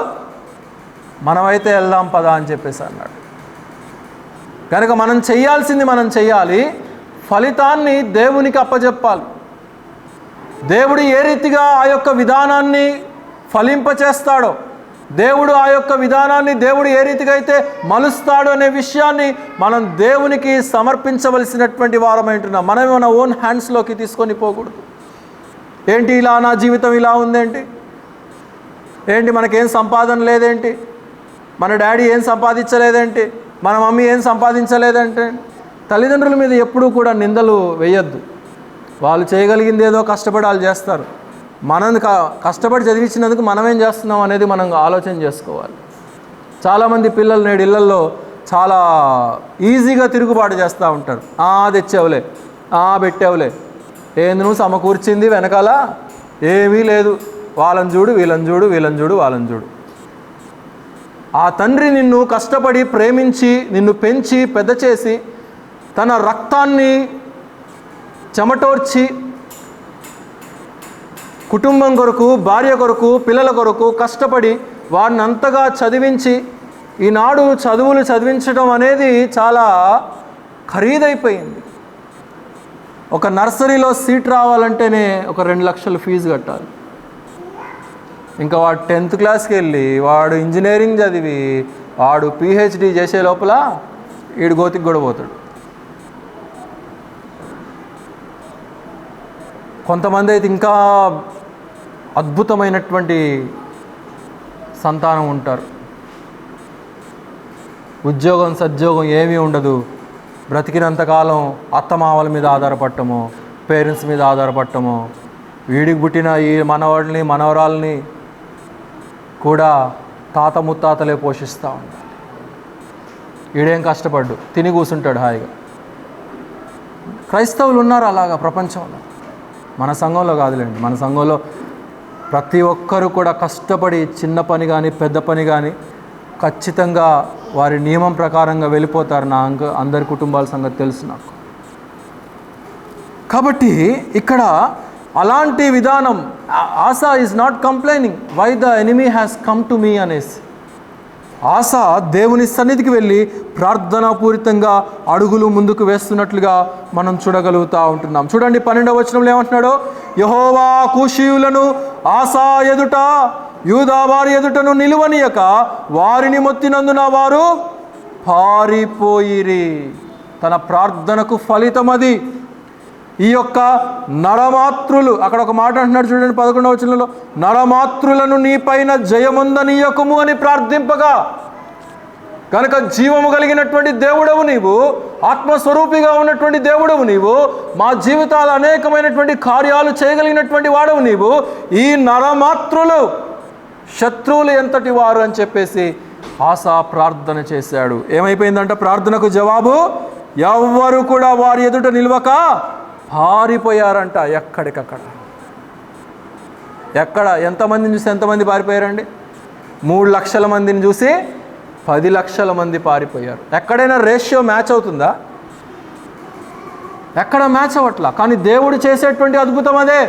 Speaker 1: మనమైతే వెళ్దాం పదా అని చెప్పేసి అన్నాడు. కనుక మనం చేయాల్సింది మనం చెయ్యాలి, ఫలితాన్ని దేవునికి అప్పచెప్పాలి. దేవుడు ఏ రీతిగా ఆ యొక్క విధానాన్ని ఫలింపచేస్తాడో, దేవుడు ఆ యొక్క విధానాన్ని దేవుడు ఏ రీతిగా అయితే మలుస్తాడు అనే విషయాన్ని మనం దేవునికి సమర్పించవలసినటువంటి వారమైంటున్నాం. మనమే మన ఓన్ హ్యాండ్స్లోకి తీసుకొని పోకూడదు. ఏంటి ఇలా నా జీవితం ఇలా ఉందేంటి, ఏంటి మనకేం సంపాదన లేదేంటి, మన డాడీ ఏం సంపాదించలేదేంటి, మన మమ్మీ ఏం సంపాదించలేదంటే. తల్లిదండ్రుల మీద ఎప్పుడూ కూడా నిందలు వేయొద్దు. వాళ్ళు చేయగలిగింది ఏదో కష్టపడి వాళ్ళు చేస్తారు. మనం కష్టపడి చదివించినందుకు మనమేం చేస్తున్నాం అనేది మనం ఆలోచన చేసుకోవాలి. చాలామంది పిల్లలు నేడు ఇళ్లల్లో చాలా ఈజీగా తిరుగుబాటు చేస్తూ ఉంటారు. తెచ్చావులే, పెట్టావులే, ఏంది నువ్వు సమకూర్చింది వెనకాల ఏమీ లేదు, వాళ్ళని చూడు వీళ్ళని చూడు వీళ్ళని చూడు వాళ్ళని చూడు. ఆ తండ్రి నిన్ను కష్టపడి ప్రేమించి నిన్ను పెంచి పెద్ద చేసి తన రక్తాన్ని చెమటోర్చి కుటుంబం కొరకు, భార్య కొరకు, పిల్లల కొరకు కష్టపడి వారిని అంతగా చదివించి, ఈనాడు చదువులు చదివించడం అనేది చాలా ఖరీదైపోయింది. ఒక నర్సరీలో సీట్ రావాలంటేనే ఒక 2 లక్షలు ఫీజు కట్టాలి. ఇంకా వాడు 10th క్లాస్కి వెళ్ళి వాడు ఇంజనీరింగ్ చదివి వాడు PhD చేసే లోపల వీడు గోతికి కూడా పోతాడు. కొంతమంది అయితే ఇంకా అద్భుతమైనటువంటి సంతానం ఉంటారు. ఉద్యోగం సద్యోగం ఏమీ ఉండదు, బ్రతికినంతకాలం అత్తమామల మీద ఆధారపడటము, పేరెంట్స్ మీద ఆధారపడటము, వీడికి పుట్టిన ఈ మనవాళ్ళని మనవరాలని కూడా తాత ముత్తాతలే పోషిస్తూ ఉంటారు. వీడేం కష్టపడ్డు, తిని కూర్చుంటాడు హాయిగా. క్రైస్తవులు ఉన్నారు అలాగా ప్రపంచంలో. మన సంఘంలో కాదులేండి, మన సంఘంలో ప్రతి ఒక్కరు కూడా కష్టపడి చిన్న పని కానీ పెద్ద పని కానీ ఖచ్చితంగా వారి నియమం ప్రకారంగా వెళ్ళిపోతారు. నా అందరి కుటుంబాల సంగతి తెలుసు నాకు. కాబట్టి ఇక్కడ అలాంటి విధానం, Asa is not complaining why the enemy has come to me అనేసి. ఆశ దేవుని సన్నిధికి వెళ్ళి ప్రార్థనాపూరితంగా అడుగులు ముందుకు వేస్తున్నట్లుగా మనం చూడగలుగుతూ ఉంటున్నాం. చూడండి 12వ వచనంలో ఏమంటున్నాడో, యెహోవా కూషీయులను ఆశ ఎదుట యూదా వారి ఎదుటను నిలువనీయక వారిని మొత్తినందున వారు పారిపోయిరి. తన ప్రార్థనకు ఫలితం అది. ఈ యొక్క నరమాతృలు, అక్కడ ఒక మాట అంటున్నాడు చూడండి 11వ వచనంలో, నరమాతృలను నీపైన జయముందనీయకుము అని ప్రార్థింపగా. కనుక జీవము కలిగినటువంటి దేవుడవు నీవు, ఆత్మస్వరూపిగా ఉన్నటువంటి దేవుడవు నీవు, మా జీవితాలు అనేకమైనటువంటి కార్యాలు చేయగలిగినటువంటి వాడవు నీవు. ఈ నరమాతృలు శత్రువులు ఎంతటి వారు అని చెప్పేసి ఆశ ప్రార్థన చేశాడు. ఏమైపోయిందంట ప్రార్థనకు జవాబు? ఎవ్వరు కూడా వారి ఎదుట నిలవక పారిపోయారంట. ఎక్కడికక్కడ. ఎంతమందిని చూసి ఎంతమంది పారిపోయారండి? 3 లక్షల మందిని చూసి 10 లక్షల మంది పారిపోయారు. ఎక్కడైనా రేషియో మ్యాచ్ అవుతుందా? ఎక్కడ మ్యాచ్ అవ్వట్లా. కానీ దేవుడు చేసేటువంటి అద్భుతం అదే.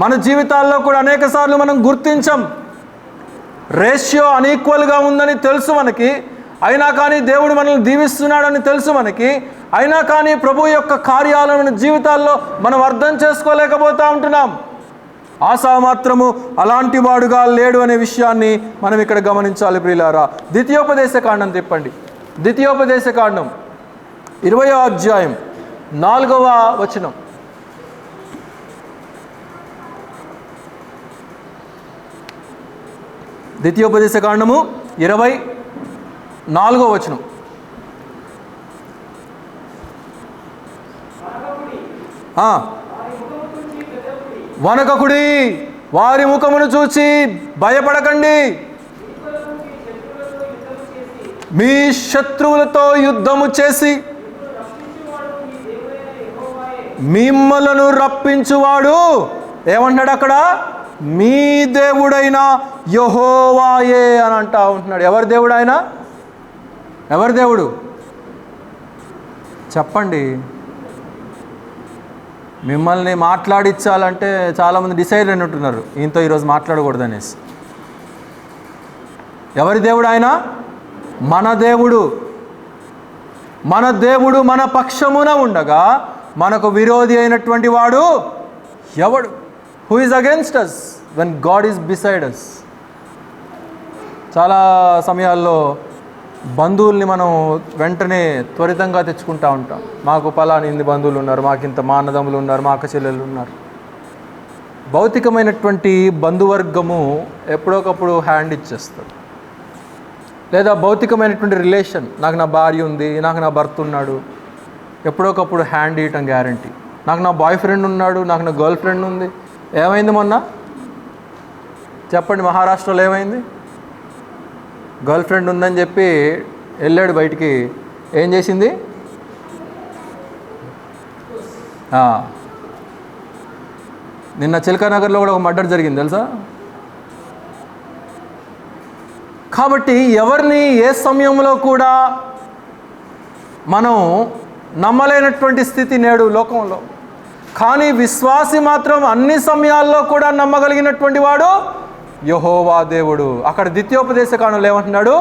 Speaker 1: మన జీవితాల్లో కూడా అనేక సార్లు మనం గుర్తించం, రేషియో అన్ఈక్వల్గా ఉందని తెలుసు మనకి, అయినా కానీ దేవుడు మనల్ని దీవిస్తున్నాడని తెలుసు మనకి, అయినా కానీ ప్రభు యొక్క కార్యాలను జీవితాల్లో మనం అర్థం చేసుకోలేకపోతూ ఉంటున్నాం. ఆశ మాత్రము అలాంటి వాడుగా లేడు అనే విషయాన్ని మనం ఇక్కడ గమనించాలి ప్రియులారా. ద్వితీయోపదేశకాండం తిప్పండి. ద్వితీయోపదేశకాండం 20వ అధ్యాయం 4వ వచనం. ద్వితీయోపదేశకాండము 24వ వచనం. వనకకుడి, వారి ముఖమును చూచి భయపడకండి, మీ శత్రువులతో యుద్ధము చేసి మిమ్మలను రప్పించువాడు. ఏమంటున్నాడు అక్కడ? మీ దేవుడైన యెహోవాయే అని అంటా ఉంటున్నాడు. ఎవరి దేవుడు ఆయన? ఎవరి దేవుడు చెప్పండి. మిమ్మల్ని మాట్లాడించాలంటే చాలామంది డిసైడ్ అని ఉంటున్నారు, ఈయనతో ఈరోజు మాట్లాడకూడదు అనేసి. ఎవరి దేవుడు ఆయన? మన దేవుడు. మన దేవుడు మన పక్షమున ఉండగా మనకు విరోధి అయినటువంటి వాడు ఎవడు? Who is against us when God is beside us? చాలా సమయాల్లో బంధువుల్ని మనం వెంటనే త్వరితంగా తెచ్చుకుంటూ ఉంటాం. మాకు పలాని ఇన్ని బంధువులు ఉన్నారు, మాకు ఇంత మా అన్నదమ్ములు ఉన్నారు, మా అక్క చెల్లెళ్ళు ఉన్నారు. భౌతికమైనటువంటి బంధువర్గము ఎప్పుడోకప్పుడు హ్యాండ్ ఇచ్చేస్తారు. లేదా భౌతికమైనటువంటి రిలేషన్, నాకు నా భార్య ఉంది, నాకు నా భర్త ఉన్నాడు, ఎప్పుడోకప్పుడు హ్యాండ్ ఇవ్వటం గ్యారంటీ. నాకు నా బాయ్ ఫ్రెండ్ ఉన్నాడు, నాకు నా గర్ల్ ఫ్రెండ్ ఉంది. ఏమైంది మొన్న చెప్పండి? మహారాష్ట్రలో ఏమైంది? గర్ల్ ఫ్రెండ్ ఉందని చెప్పి వెళ్ళాడు బయటికి. ఏం చేసింది? నిన్న చిలకానగర్లో కూడా ఒక మర్డర్ జరిగింది తెలుసా? కాబట్టి ఎవరిని ఏ సమయంలో కూడా మనం నమ్మలేనటువంటి స్థితి నేడు లోకంలో. కానీ విశ్వాసి మాత్రం అన్ని సమయాల్లో కూడా నమ్మగలిగినటువంటి వాడు యెహోవా దేవుడు. అక్కడ ద్వితీయోపదేశకాండంలో ఏమంటున్నాడు?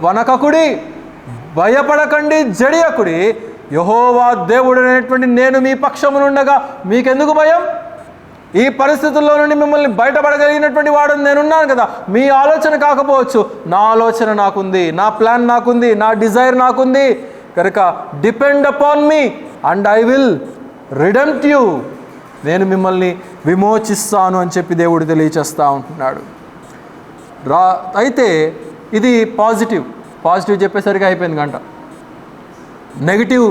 Speaker 1: వనకకుడి, భయపడకండి, జడియకుడి, యెహోవా దేవుడు అనేటువంటి నేను మీ పక్షమునుండగా మీకెందుకు భయం? ఈ పరిస్థితుల్లో నుండి మిమ్మల్ని బయటపడగలిగినటువంటి వాడు నేనున్నాను కదా. మీ ఆలోచన కాకపోవచ్చు, నా ఆలోచన నాకుంది, నా ప్లాన్ నాకుంది, నా డిజైర్ నాకుంది. కనుక depend upon me and I will redempt you. నేను మిమ్మల్ని విమోచిస్తాను అని చెప్పి దేవుడు తెలియచేస్తూ ఉంటున్నాడు. అయితే ఇది పాజిటివ్ చెప్పేసరికి అయిపోయింది గంట. నెగిటివ్,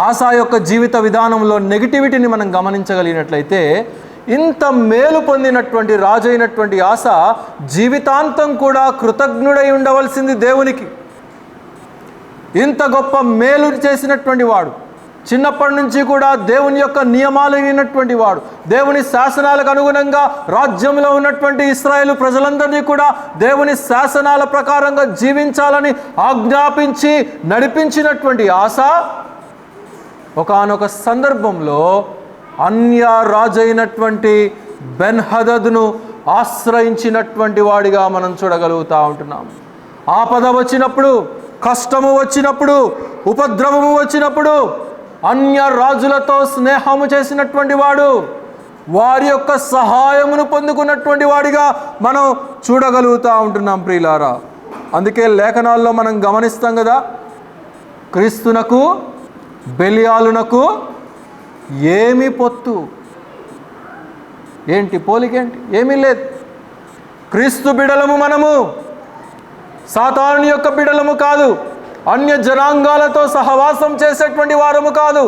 Speaker 1: ఆశా యొక్క జీవిత విధానంలో నెగిటివిటీని మనం గమనించగలిగినట్లయితే, ఇంత మేలు పొందినటువంటి రాజు అయినటువంటి ఆశ జీవితాంతం కూడా కృతజ్ఞుడై ఉండవలసింది దేవునికి. ఇంత గొప్ప మేలు చేసినటువంటి వాడు, చిన్నప్పటి నుంచి కూడా దేవుని యొక్క నియమాలు వినటువంటి వాడు, దేవుని శాసనాలకు అనుగుణంగా రాజ్యంలో ఉన్నటువంటి ఇశ్రాయేలు ప్రజలందరినీ కూడా దేవుని శాసనాల ప్రకారంగా జీవించాలని ఆజ్ఞాపించి నడిపించినటువంటి ఆశ ఒకానొక సందర్భంలో అన్య రాజు అయినటువంటి బెన్హదదును ఆశ్రయించినటువంటి వాడిగా మనం చూడగలుగుతూ ఉంటున్నాం. ఆపద వచ్చినప్పుడు, కష్టము వచ్చినప్పుడు, ఉపద్రవము వచ్చినప్పుడు అన్య రాజులతో స్నేహము చేసినటువంటి వాడు, వారి యొక్క సహాయమును పొందుకున్నటువంటి వాడిగా మనం చూడగలుగుతూ ఉంటున్నాం ప్రియులారా. అందుకే లేఖనాల్లో మనం గమనిస్తాం కదా, క్రీస్తునకు బెలియాలునకు ఏమి పొత్తు? ఏంటి పోలికేంటి? ఏమీ లేదు. క్రీస్తు బిడలము మనము, సాతాను యొక్క బిడలము కాదు. అన్య జనాంగాలతో సహవాసం చేసేటువంటి వారము కాదు.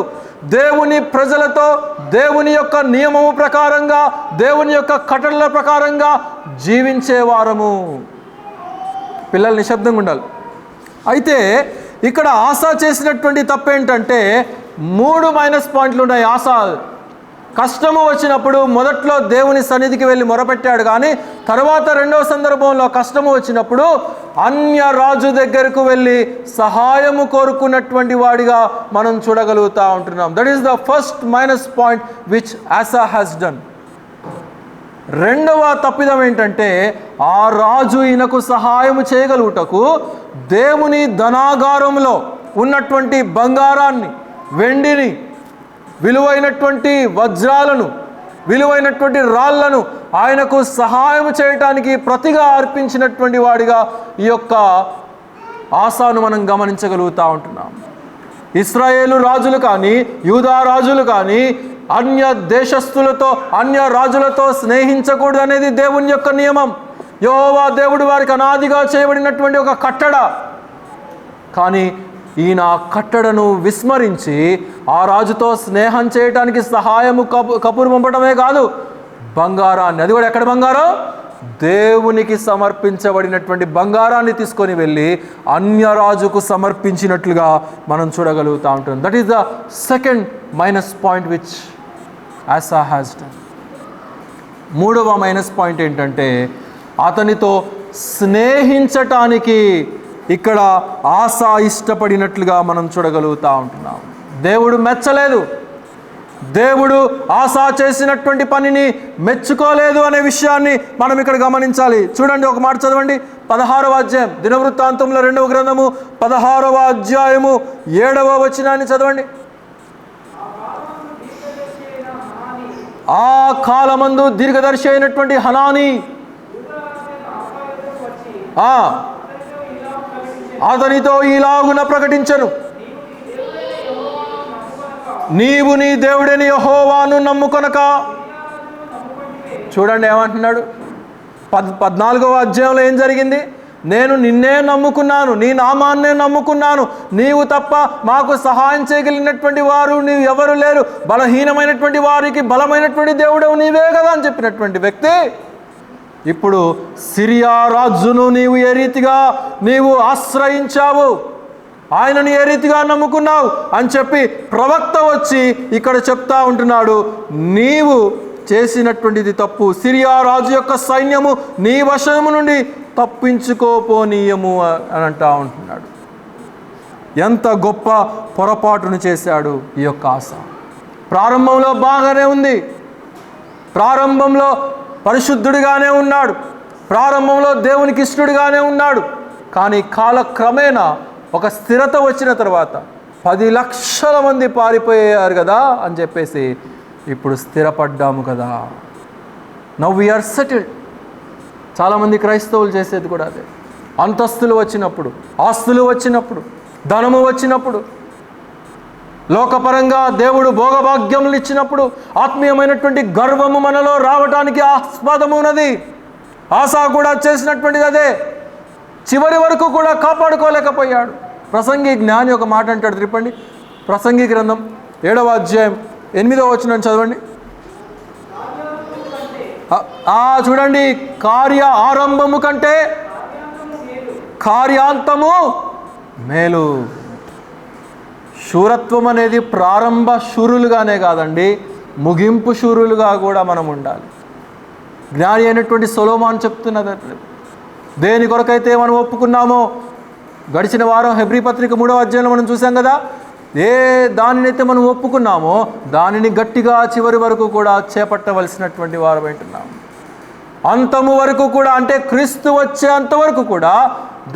Speaker 1: దేవుని ప్రజలతో దేవుని యొక్క నియమము ప్రకారంగా, దేవుని యొక్క కట్టడల ప్రకారంగా జీవించే వారము. పిల్లలు నిశ్శబ్దంగా ఉండాలి. అయితే ఇక్కడ ఆశ చేసినటువంటి తప్పేంటంటే 3 మైనస్ పాయింట్లు ఉన్నాయి. ఆశ కష్టము వచ్చినప్పుడు మొదట్లో దేవుని సన్నిధికి వెళ్ళి మొరపెట్టాడు, కానీ తర్వాత రెండవ సందర్భంలో కష్టము వచ్చినప్పుడు అన్య రాజు దగ్గరకు వెళ్ళి సహాయము కోరుకున్నటువంటి వాడిగా మనం చూడగలుగుతూ ఉంటున్నాం. That is the first minus point which Asa has done. రెండవ తప్పిదం ఏంటంటే, ఆ రాజు ఈయనకు సహాయము చేయగలుగుటకు దేవుని ధనాగారంలో ఉన్నటువంటి బంగారాన్ని, వెండిని, విలువైనటువంటి వజ్రాలను, విలువైనటువంటి రాళ్లను ఆయనకు సహాయం చేయటానికి ప్రతిగా అర్పించినటువంటి వాడిగా ఈ యొక్క ఆశాను మనం గమనించగలుగుతూ ఉంటున్నాం. ఇశ్రాయేలు రాజులు కానీ, యూదా రాజులు కానీ అన్య దేశస్థులతో, అన్య రాజులతో స్నేహించకూడదు అనేది దేవుని యొక్క నియమం. యెహోవా దేవుడు వారికి అనాదిగా చేయబడినటువంటి ఒక కట్టడ. కానీ ఈయన కట్టడను విస్మరించి ఆ రాజుతో స్నేహం చేయటానికి సహాయము కబురు పంపడమే కాదు, బంగారాన్ని, అది కూడా ఎక్కడ బంగారం? దేవునికి సమర్పించబడినటువంటి బంగారాన్ని తీసుకొని వెళ్ళి అన్యరాజుకు సమర్పించినట్లుగా మనం చూడగలుగుతూ ఉంటాం. That is the second minus point which Asa has done. 3వ మైనస్ పాయింట్ ఏంటంటే, అతనితో స్నేహించటానికి ఇక్కడ ఆశ ఇష్టపడినట్లుగా మనం చూడగలుగుతూ ఉంటున్నాం. దేవుడు మెచ్చలేదు, దేవుడు ఆశా చేసినటువంటి పనిని మెచ్చుకోలేదు అనే విషయాన్ని మనం ఇక్కడ గమనించాలి. చూడండి, ఒక మాట చదవండి. 16వ అధ్యాయం, దినవృత్తాంతంలో 2వ గ్రంథము 16వ అధ్యాయము 7వ వచనాన్ని చదవండి. ఆ కాలమందు దీర్ఘదర్శి అయినటువంటి హనానీ అతనితో ఇలాగున ప్రకటించెను, నీవు నీ దేవుడైన యెహోవాను నమ్ముకొనక. చూడండి ఏమంటున్నాడు, 14వ అధ్యాయంలో ఏం జరిగింది? నేను నిన్నే నమ్ముకున్నాను, నీ నామాన్నే నమ్ముకున్నాను, నీవు తప్ప మాకు సహాయం చేయగలిగినటువంటి వారు నీవు ఎవరు లేరు, బలహీనమైనటువంటి వారికి బలమైనటువంటి దేవుడవు నీవే కదా అని చెప్పినటువంటి వ్యక్తి ఇప్పుడు సిరియా రాజును నీవు ఏ రీతిగా నీవు ఆశ్రయించావు, ఆయనను ఏ రీతిగా నమ్ముకున్నావు అని చెప్పి ప్రవక్త వచ్చి ఇక్కడ చెప్తా ఉంటున్నాడు, నీవు చేసినటువంటిది తప్పు, సిరియా రాజు యొక్క సైన్యము నీ వశము నుండి తప్పించుకోపోనీయము అని అంటా ఉంటున్నాడు. ఎంత గొప్ప పొరపాటును చేశాడు ఈ యొక్క ఆస. ప్రారంభంలో బాగానే ఉంది, ప్రారంభంలో పరిశుద్ధుడిగానే ఉన్నాడు, ప్రారంభంలో దేవునికి ఇష్టడుగానే ఉన్నాడు. కానీ కాలక్రమేణా ఒక స్థిరత వచ్చిన తర్వాత 10 లక్షల మంది పారిపోయారు కదా అని చెప్పేసి ఇప్పుడు స్థిరపడ్డాము కదా, నౌ వి ఆర్ సెటిల్డ్. చాలామంది క్రైస్తవులు చేసేది కూడా అదే. అంతస్తులు వచ్చినప్పుడు, ఆస్తులు వచ్చినప్పుడు, ధనము వచ్చినప్పుడు, లోకపరంగా దేవుడు భోగభాగ్యములు ఇచ్చినప్పుడు ఆత్మీయమైనటువంటి గర్వము మనలో రావడానికి ఆస్పదము ఉన్నది. ఆసా కూడా చేసినటువంటిది అదే. చివరి వరకు కూడా కాపాడుకోలేకపోయాడు. ప్రసంగి జ్ఞాని ఒక మాట అంటాడు, త్రిప్పండి ప్రసంగి గ్రంథం 7వ అధ్యాయం 8వ వచనం చదవండి. చూడండి, కార్య ఆరంభము కంటే కార్యాంతము మేలు. శూరత్వం అనేది ప్రారంభ శూరులుగానే కాదండి, ముగింపు శూరులుగా కూడా మనం ఉండాలి. జ్ఞాని అయినటువంటి సొలొమోను చెప్తున్నది, దేని కొరకైతే మనం ఒప్పుకున్నామో, గడిచిన వారం హెబ్రీ పత్రిక 3వ అధ్యాయంలో మనం చూసాం కదా, ఏ దానినైతే మనం ఒప్పుకున్నామో దానిని గట్టిగా చివరి వరకు కూడా చేపట్టవలసినటువంటి వారు అంటున్నాం. అంతము వరకు కూడా, అంటే క్రీస్తు వచ్చే అంతవరకు కూడా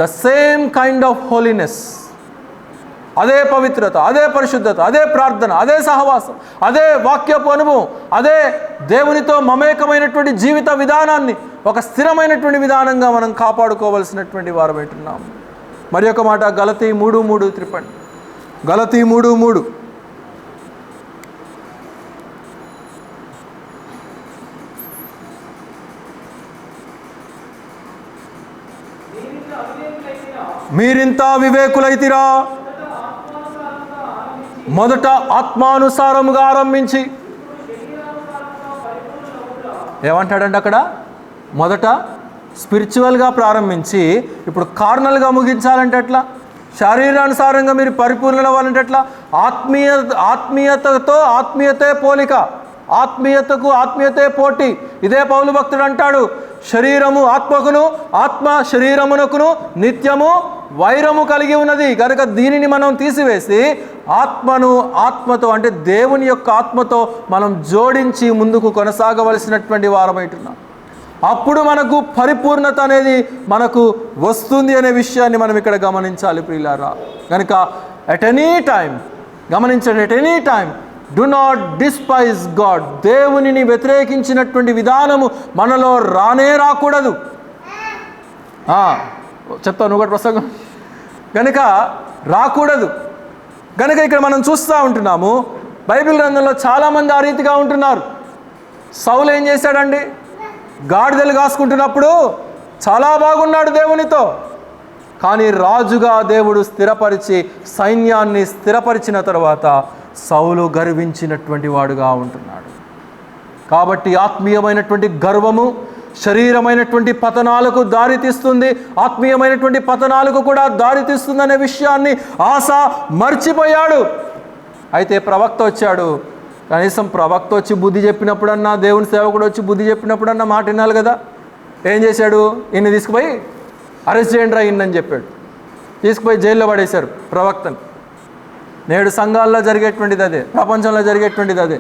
Speaker 1: the same kind of holiness, అదే పవిత్రత, అదే పరిశుద్ధత, అదే ప్రార్థన, అదే సహవాసం, అదే వాక్యపు అనుభవం, అదే దేవునితో మమేకమైనటువంటి జీవిత విధానాన్ని ఒక స్థిరమైనటువంటి విధానంగా మనం కాపాడుకోవలసినటువంటి వారు అంటున్నాం. మరి ఒక మాట గలతీ 3:3 త్రిప్పండి. గలతీ 3:3. మీరింత వివేకులైతిరా, మొదట ఆత్మానుసారముగా ఆరంభించి, ఏమంటాడండి అక్కడ, మొదట స్పిరిచువల్గా ప్రారంభించి ఇప్పుడు కార్నల్గా ముగించాలంటే ఎట్లా, శారీరానుసారంగా మీరు పరిపూర్ణ అవ్వాలంటే ఎట్లా, ఆత్మీయతతో ఆత్మీయతే పోలిక, ఆత్మీయతకు ఆత్మీయతే పోటీ. ఇదే పౌలు భక్తుడు అంటాడు, శరీరము ఆత్మకును, ఆత్మ శరీరమునకును నిత్యము వైరము కలిగి ఉన్నది కనుక దీనిని మనం తీసివేసి ఆత్మను ఆత్మతో, అంటే దేవుని యొక్క ఆత్మతో మనం జోడించి ముందుకు కొనసాగవలసినటువంటి వారమైంటున్నాం. అప్పుడు మనకు పరిపూర్ణత అనేది మనకు వస్తుంది అనే విషయాన్ని మనం ఇక్కడ గమనించాలి ప్రియులారా. కనుక ఎట్ ఎనీ టైం గమనించండి, at any time do not despise God. దేవునిని వ్యతిరేకించినటువంటి విధానము మనలో రానే రాకూడదు. చెప్తాను ఒకటి ప్రసంగం, కనుక రాకూడదు. కనుక ఇక్కడ మనం చూస్తూ ఉంటున్నాము బైబిల్ గ్రంథంలో చాలామంది ఆ రీతిగా ఉంటున్నారు. సౌలు ఏం చేశాడండి, గాడిదలు కాసుకుంటున్నప్పుడు చాలా బాగున్నాడు దేవునితో, కానీ రాజుగా దేవుడు స్థిరపరిచి సైన్యాన్ని స్థిరపరిచిన తర్వాత సౌలు గర్వించినటువంటి వాడుగా ఉంటున్నాడు. కాబట్టి ఆత్మీయమైనటువంటి గర్వము శరీరమైనటువంటి పతనాలకు దారితీస్తుంది, ఆత్మీయమైనటువంటి పతనాలకు కూడా దారితీస్తుందనే విషయాన్ని ఆస మర్చిపోయాడు. అయితే ప్రవక్త వచ్చాడు, కనీసం ప్రవక్త వచ్చి బుద్ధి చెప్పినప్పుడన్నా, దేవుని సేవకుడు వచ్చి బుద్ధి చెప్పినప్పుడన్నా మాట వినాలి కదా. ఏం చేశాడు, ఇన్ని తీసుకుపోయి అరెస్ట్ చేయండి రా ఇన్నని చెప్పాడు. తీసుకుపోయి జైల్లో పడేశారు ప్రవక్తను. నేడు సంఘాల్లో జరిగేటువంటిది అదే, ప్రపంచంలో జరిగేటువంటిది అదే.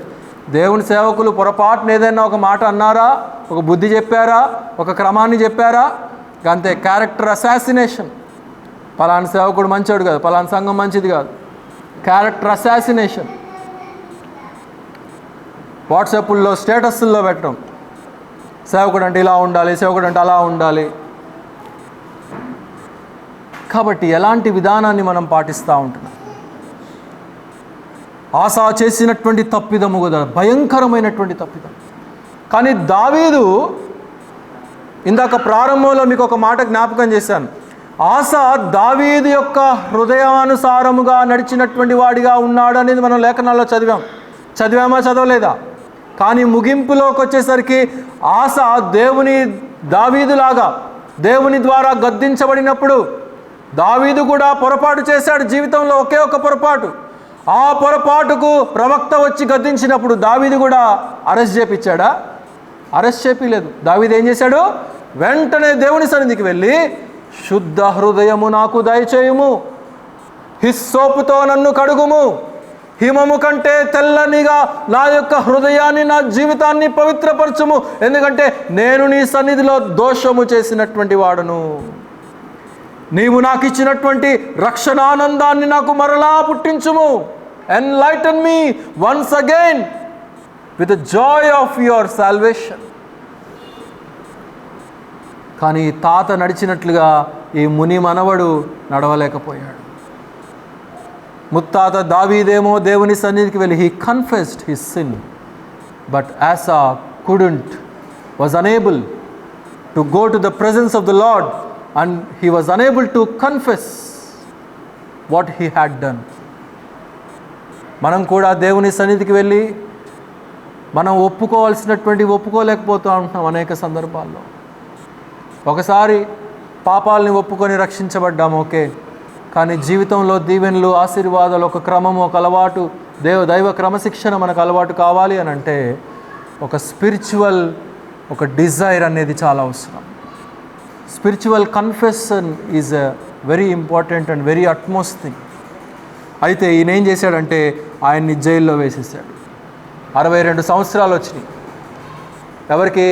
Speaker 1: దేవుని సేవకులు పొరపాటున ఏదైనా ఒక మాట అన్నారా, ఒక బుద్ధి చెప్పారా, ఒక క్రమాన్ని చెప్పారా, అంతే క్యారెక్టర్ అసాసినేషన్. పలానా సేవకుడు మంచోడు కాదు, పలానా సంఘం మంచిది కాదు, క్యారెక్టర్ అసాసినేషన్. వాట్సాప్ల్లో స్టేటస్ల్లో పెట్టడం, సేవకుడు అంటే ఇలా ఉండాలి, సేవకుడు అంటే అలా ఉండాలి. కాబట్టి ఎలాంటి విధానాన్ని మనం పాటిస్తూ ఉంటున్నాం? ఆసా చేసినటువంటి తప్పిదము కదా, భయంకరమైనటువంటి తప్పిదం. కానీ దావీదు, ఇందాక ప్రారంభంలో మీకు ఒక మాట జ్ఞాపకం చేశాను. ఆసా దావీదు యొక్క హృదయానుసారముగా నడిచినటువంటి వాడిగా ఉన్నాడు అనేది మనం లేఖనాల్లో చదివామా చదవలేదా? కానీ ముగింపులోకి వచ్చేసరికి ఆసా దావీదులాగా దేవుని ద్వారా గద్దించబడినప్పుడు దావీదు కూడా పొరపాటు చేశాడు జీవితంలో, ఒకే ఒక పొరపాటు. ఆ పొరపాటుకు ప్రవక్త వచ్చి గద్దించినప్పుడు దావీదు కూడా అరెస్ట్ చేపించాడా? అరెస్ట్ చేపిలేదు. దావీదు ఏం చేశాడు? వెంటనే దేవుని సన్నిధికి వెళ్ళి, శుద్ధ హృదయము నాకు దయచేయుము, హిస్సోపుతో నన్ను కడుగుము, హిమము కంటే తెల్లనిగా నా యొక్క హృదయాన్ని, నా జీవితాన్ని పవిత్రపరచుము, ఎందుకంటే నేను నీ సన్నిధిలో దోషము చేసినటువంటి వాడును. నీవు నాకు ఇచ్చినటువంటి రక్షణానందాన్ని నాకు మరలా పుట్టించుము. Enlighten me once again with the joy of your salvation. కానీ తాత నడిచినట్లుగా ఈ ముని మనవడు నడవలేకపోయాడు. ముత్తాత దావీదేమో దేవుని సన్నిధికి వెళ్ళి he confessed his sin, but Asa was unable to go to the presence of the Lord, and he was unable to confess what he had done. మనం కూడా దేవుని సన్నిధికి వెళ్ళి మనం ఒప్పుకోలేకపోతూ ఉంటున్నాం అనేక సందర్భాల్లో. ఒకసారి పాపాలని ఒప్పుకొని రక్షించబడ్డాము, ఓకే. కానీ జీవితంలో దీవెనలు, ఆశీర్వాదాలు, ఒక క్రమము, ఒక అలవాటు, దైవ క్రమశిక్షణ మనకు అలవాటు కావాలి అని అంటే ఒక స్పిరిచువల్ ఒక డిజైర్ అనేది చాలా అవసరం. Spiritual confession is a very important and very utmost thing. అయితే ఈయన ఏం చేశాడంటే ఆయన్ని జైల్లో వేసేసాడు. 62 సంవత్సరాలు వచ్చినాయి. ఎవరికి?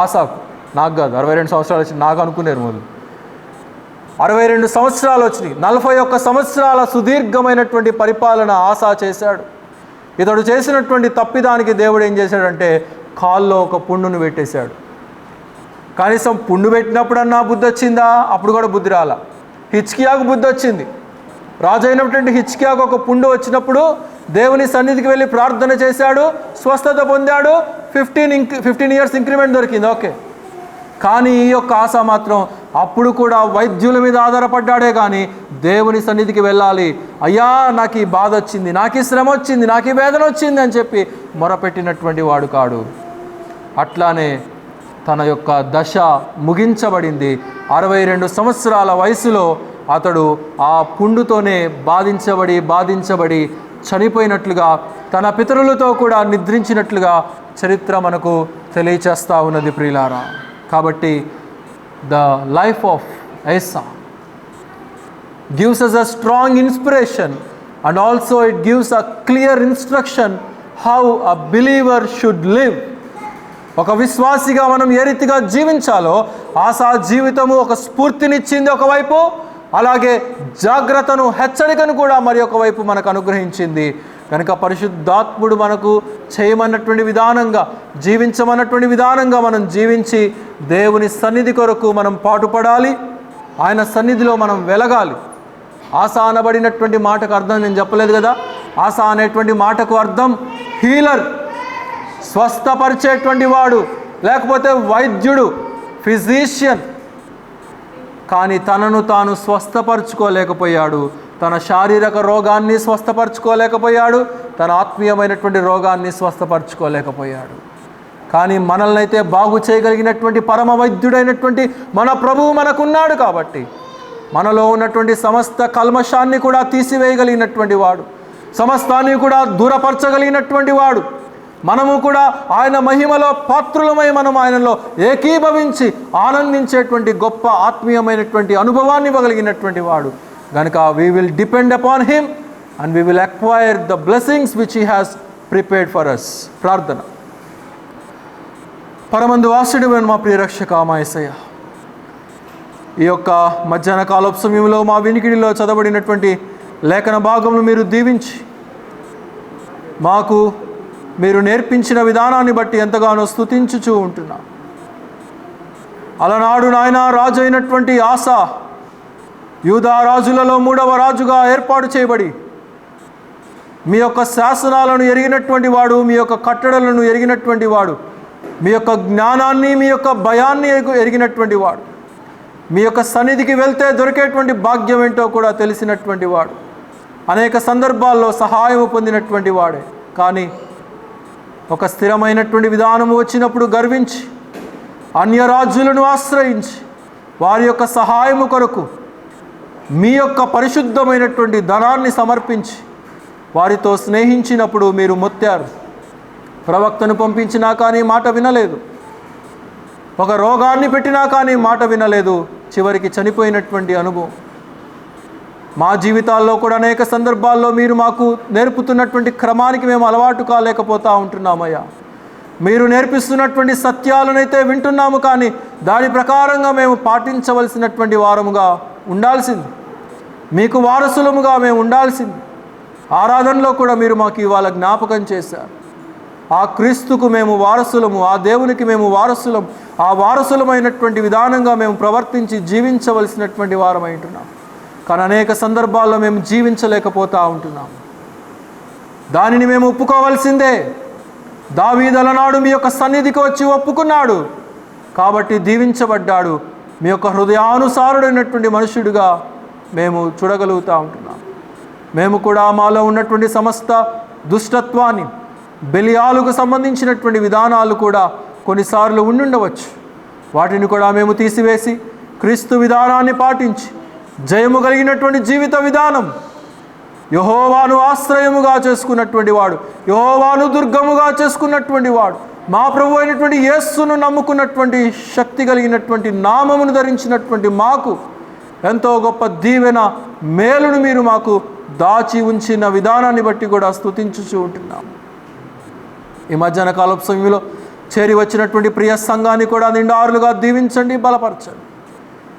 Speaker 1: ఆసాకు. నాకు కాదు, 62 సంవత్సరాలు వచ్చినాయి. నాకు అనుకునేరు మొదలు 62 సంవత్సరాలు వచ్చినాయి. 41 సంవత్సరాల సుదీర్ఘమైనటువంటి పరిపాలన ఆసా చేశాడు. ఇతడు చేసినటువంటి తప్పిదానికి దేవుడు ఏం చేశాడంటే కాల్లో ఒక పుండును పెట్టేశాడు. కనీసం పుండు పెట్టినప్పుడన్నా బుద్ధి వచ్చిందా? అప్పుడు కూడా బుద్ధి రాల. హిజ్కియాకు బుద్ధి వచ్చింది. రాజు అయినటువంటి హిజ్కియాకు ఒక పుండు వచ్చినప్పుడు దేవుని సన్నిధికి వెళ్ళి ప్రార్థన చేశాడు, స్వస్థత పొందాడు, 15 ఇయర్స్ ఇంక్రిమెంట్ దొరికింది, ఓకే. కానీ ఈ యొక్క ఆశ మాత్రం అప్పుడు కూడా వైద్యుల మీద ఆధారపడ్డాడే కానీ దేవుని సన్నిధికి వెళ్ళాలి, అయ్యా నాకు ఈ బాధ వచ్చింది, నాకు ఈ శ్రమ వచ్చింది, నాకు ఈ వేదన వచ్చింది అని చెప్పి మొరపెట్టినటువంటి వాడు కాడు. అట్లానే తన యొక్క దశ ముగించబడింది. 62 సంవత్సరాల వయసులో అతడు ఆ పుండుతోనే బాధించబడి చనిపోయినట్లుగా, తన పితరులతో కూడా నిద్రించినట్లుగా చరిత్ర మనకు తెలియచేస్తూ ఉన్నది ప్రియులారా. కాబట్టి the life of Asa gives us a strong inspiration, and also it gives a clear instruction how a believer should live. ఒక విశ్వాసిగా మనం ఏ రీతిగా జీవించాలో ఆసా జీవితము ఒక స్ఫూర్తినిచ్చింది ఒకవైపు, అలాగే జాగ్రత్తను, హెచ్చరికను కూడా మరి ఒకవైపు మనకు అనుగ్రహించింది. కనుక పరిశుద్ధాత్ముడు మనకు చేయమన్నటువంటి విధానంగా, జీవించమన్నటువంటి విధానంగా మనం జీవించి దేవుని సన్నిధి కొరకు మనం పాటుపడాలి, ఆయన సన్నిధిలో మనం వెలగాలి. ఆసా అనబడినటువంటి మాటకు అర్థం నేను చెప్పలేదు కదా. ఆసా అనేటువంటి మాటకు అర్థం హీలర్, స్వస్థపరిచేటువంటి వాడు, లేకపోతే వైద్యుడు, ఫిజిషియన్. కానీ తనను తాను స్వస్థపరచుకోలేకపోయాడు. తన శారీరక రోగాన్ని స్వస్థపరచుకోలేకపోయాడు, తన ఆత్మీయమైనటువంటి రోగాన్ని స్వస్థపరచుకోలేకపోయాడు. కానీ మనల్ని అయితే బాగు చేయగలిగినటువంటి పరమ వైద్యుడైనటువంటి మన ప్రభువు మనకున్నాడు. కాబట్టి మనలో ఉన్నటువంటి సమస్త కల్మషాన్ని కూడా తీసివేయగలిగినటువంటి వాడు, సమస్తాన్ని కూడా దూరపరచగలిగినటువంటి వాడు. మనము కూడా ఆయన మహిమలో పాత్రులమై మనం ఆయనలో ఏకీభవించి ఆనందించేటువంటి గొప్ప ఆత్మీయమైనటువంటి అనుభవాన్ని ఇవ్వగలిగినటువంటి వాడు. కనుక we will depend upon him and we will acquire the blessings which he has prepared for us. ప్రార్థన. పరమందు వాసుడైన మా ప్రియరక్షక మా యేసయ్య, ఈ యొక్క మధ్యాహ్న కాలపు సమయంలో మా వినికిడిలో చదవబడినటువంటి లేఖన భాగమును మీరు దీవించి మాకు మీరు నేర్పించిన విధానాన్ని బట్టి ఎంతగానో స్తుతించుచూ ఉంటున్నా. అలనాడు నాయన రాజు అయినటువంటి ఆసా యూదా రాజులలో 3వ రాజుగా ఏర్పాటు చేయబడి మీ యొక్క శాసనాలను ఎరిగినటువంటి వాడు, మీ యొక్క కట్టడలను ఎరిగినటువంటి వాడు, మీ యొక్క జ్ఞానాన్ని, మీ యొక్క భయాన్ని ఎరిగినటువంటి వాడు, మీ యొక్క సన్నిధికి వెళ్తే దొరికేటువంటి భాగ్యం ఏంటో కూడా తెలిసినటువంటి వాడు, అనేక సందర్భాల్లో సహాయం పొందినటువంటి వాడే. కానీ ఒక స్థిరమైనటువంటి విధానము వచ్చినప్పుడు గర్వించి అన్య రాజ్యులను ఆశ్రయించి వారి యొక్క సహాయము కొరకు మీ యొక్క పరిశుద్ధమైనటువంటి ధనాన్ని సమర్పించి వారితో స్నేహించినప్పుడు మీరు మొత్తారు. ప్రవక్తను పంపించినా కానీ మాట వినలేదు, ఒక రోగాన్ని పెట్టినా కానీ మాట వినలేదు, చివరికి చనిపోయినటువంటి అనుభవం. మా జీవితాల్లో కూడా అనేక సందర్భాల్లో మీరు మాకు నేర్పుతున్నటువంటి క్రమానికి మేము అలవాటు కాలేకపోతూ ఉంటున్నామయ్యా. మీరు నేర్పిస్తున్నటువంటి సత్యాలనైతే వింటున్నాము, కానీ దాని ప్రకారంగా మేము పాటించవలసినటువంటి వారముగా ఉండాల్సింది, మీకు వారసులముగా మేము ఉండాల్సింది. ఆరాధనలో కూడా మీరు మాకు ఇవాళ జ్ఞాపకం చేశారు. ఆ క్రీస్తుకు మేము వారసులము, ఆ దేవునికి మేము వారసులం, ఆ వారసులమైనటువంటి విధానంగా మేము ప్రవర్తించి జీవించవలసినటువంటి వారమై ఉంటున్నాం. కానీ అనేక సందర్భాల్లో మేము జీవించలేకపోతూ ఉంటున్నాం. దానిని మేము ఒప్పుకోవాల్సిందే. దావీదు అలనాడు మీ యొక్క సన్నిధికి వచ్చి ఒప్పుకున్నాడు కాబట్టి దీవించబడ్డాడు. మీ యొక్క హృదయానుసారుడైనటువంటి మనుషుడిగా మేము చూడగలుగుతూ ఉంటున్నాం. మేము కూడా మాలో ఉన్నటువంటి సమస్త దుష్టత్వాన్ని, బెలియాలకు సంబంధించినటువంటి విధానాలు కూడా కొన్నిసార్లు ఉండుండవచ్చు. వాటిని కూడా మేము తీసివేసి క్రీస్తు విధానాన్ని పాటించి జయము కలిగినటువంటి జీవిత విధానం, యెహోవాను ఆశ్రయముగా చేసుకున్నటువంటి వాడు, యెహోవాను దుర్గముగా చేసుకున్నటువంటి వాడు, మా ప్రభు అయినటువంటి యేసును నమ్ముకున్నటువంటి శక్తి కలిగినటువంటి నామమును ధరించినటువంటి మాకు ఎంతో గొప్ప దీవెన, మేలును మీరు మాకు దాచి ఉంచిన విధానాన్ని బట్టి కూడా స్తుతించుచూ ఉంటున్నాం. ఈ మధ్యాహ్న కాలపు సమయంలో చేరి వచ్చినటువంటి ప్రియ సంఘాన్ని కూడా నిండారులుగా దీవించండి, బలపరచండి.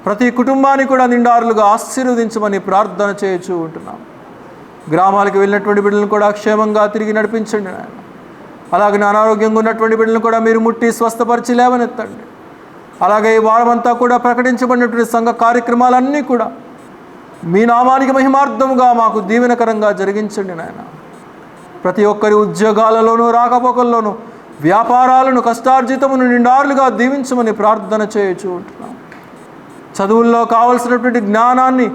Speaker 1: ప్రతి కుటుంబాన్ని కూడా నిండారులుగా ఆశీర్వదించమని ప్రార్థన చేయొచ్చు ఉంటున్నాం. గ్రామాలకు వెళ్ళినటువంటి బిడ్డలను కూడా క్షేమంగా తిరిగి నడిపించండి నాయన. అలాగే అనారోగ్యంగా ఉన్నటువంటి బిడ్డలను కూడా మీరు ముట్టి స్వస్థపరిచి లేవనెత్తండి. అలాగే ఈ వారమంతా కూడా ప్రకటించబడినటువంటి సంఘ కార్యక్రమాలన్నీ కూడా మీ నామానికి మహిమార్థముగా మాకు దీవెనకరంగా జరిగించండి నాయన. ప్రతి ఒక్కరి ఉద్యోగాలలోనూ, రాకపోకల్లోనూ, వ్యాపారాలను, కష్టార్జితమును నిండారులుగా దీవించమని ప్రార్థన చేయొచ్చు ఉంటున్నాం. చదువుల్లో కావలసినటువంటి జ్ఞానాన్ని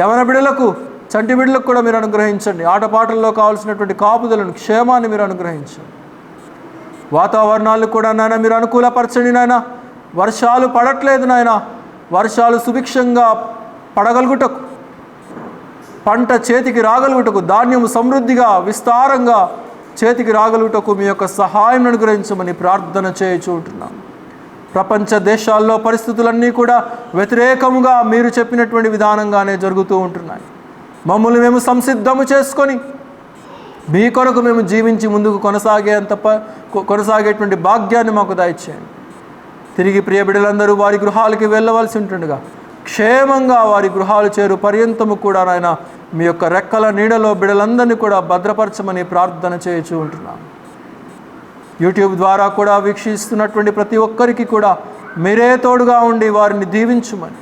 Speaker 1: యవన బిడ్డలకు, చంటి బిడ్డలకు కూడా మీరు అనుగ్రహించండి. ఆటపాటల్లో కావలసినటువంటి కాపుదలను, క్షేమాన్ని మీరు అనుగ్రహించండి. వాతావరణాలు కూడా నాయన మీరు అనుకూలపరచండి నాయన. వర్షాలు పడట్లేదు నాయన, వర్షాలు సుభిక్షంగా పడగలుగుటకు, పంట చేతికి రాగలుగుటకు, ధాన్యము సమృద్ధిగా విస్తారంగా చేతికి రాగలుగుటకు మీ యొక్క సహాయం అనుగ్రహించమని ప్రార్థన చేయొచ్చు ఉంటున్నాం. ప్రపంచ దేశాల్లో పరిస్థితులన్నీ కూడా వ్యతిరేకముగా మీరు చెప్పినటువంటి విధానంగానే జరుగుతూ ఉంటున్నాయి. మమ్మల్ని మేము సంసిద్ధము చేసుకొని మీ కొరకు మేము జీవించి ముందుకు కొనసాగేటువంటి భాగ్యాన్ని మాకు దయచేయండి. తిరిగి ప్రియ బిడ్డలందరూ వారి గృహాలకి వెళ్ళవలసి ఉంటుండగా క్షేమంగా వారి గృహాలు చేరు పర్యంతము కూడా నాయన మీ యొక్క రెక్కల నీడలో బిడ్డలందరినీ కూడా భద్రపరచమని ప్రార్థన చేయొచ్చు ఉంటున్నాం. యూట్యూబ్ ద్వారా కూడా వీక్షిస్తున్నటువంటి ప్రతి ఒక్కరికి కూడా మీరే తోడుగా ఉండి వారిని దీవించుమని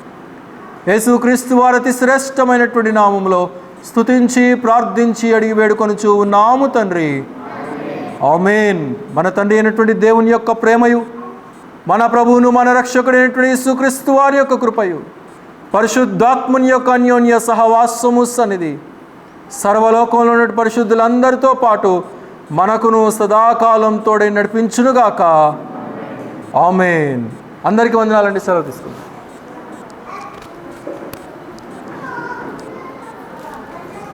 Speaker 1: యేసుక్రీస్తు వారి అతి శ్రేష్టమైనటువంటి నామములో స్తుతించి ప్రార్థించి అడిగి వేడుకొనుచు ఉన్నాము తండ్రి, ఆమేన్. మన తండ్రి అయినటువంటి దేవుని యొక్క ప్రేమయు, మన ప్రభువును మన రక్షకుడైనటువంటి యేసుక్రీస్తు వారి యొక్క కృపయు, పరిశుద్ధాత్మని యొక్క అన్యోన్య సహవాసము సన్నిధి సర్వలోకంలో ఉన్న పరిశుద్ధులందరితో పాటు మనకును సదాకాలం తోడై నడిపించునుగాక. ఆమేన్. అందరికీ వందనాలండి. సెలవు తీసుకుంటాం.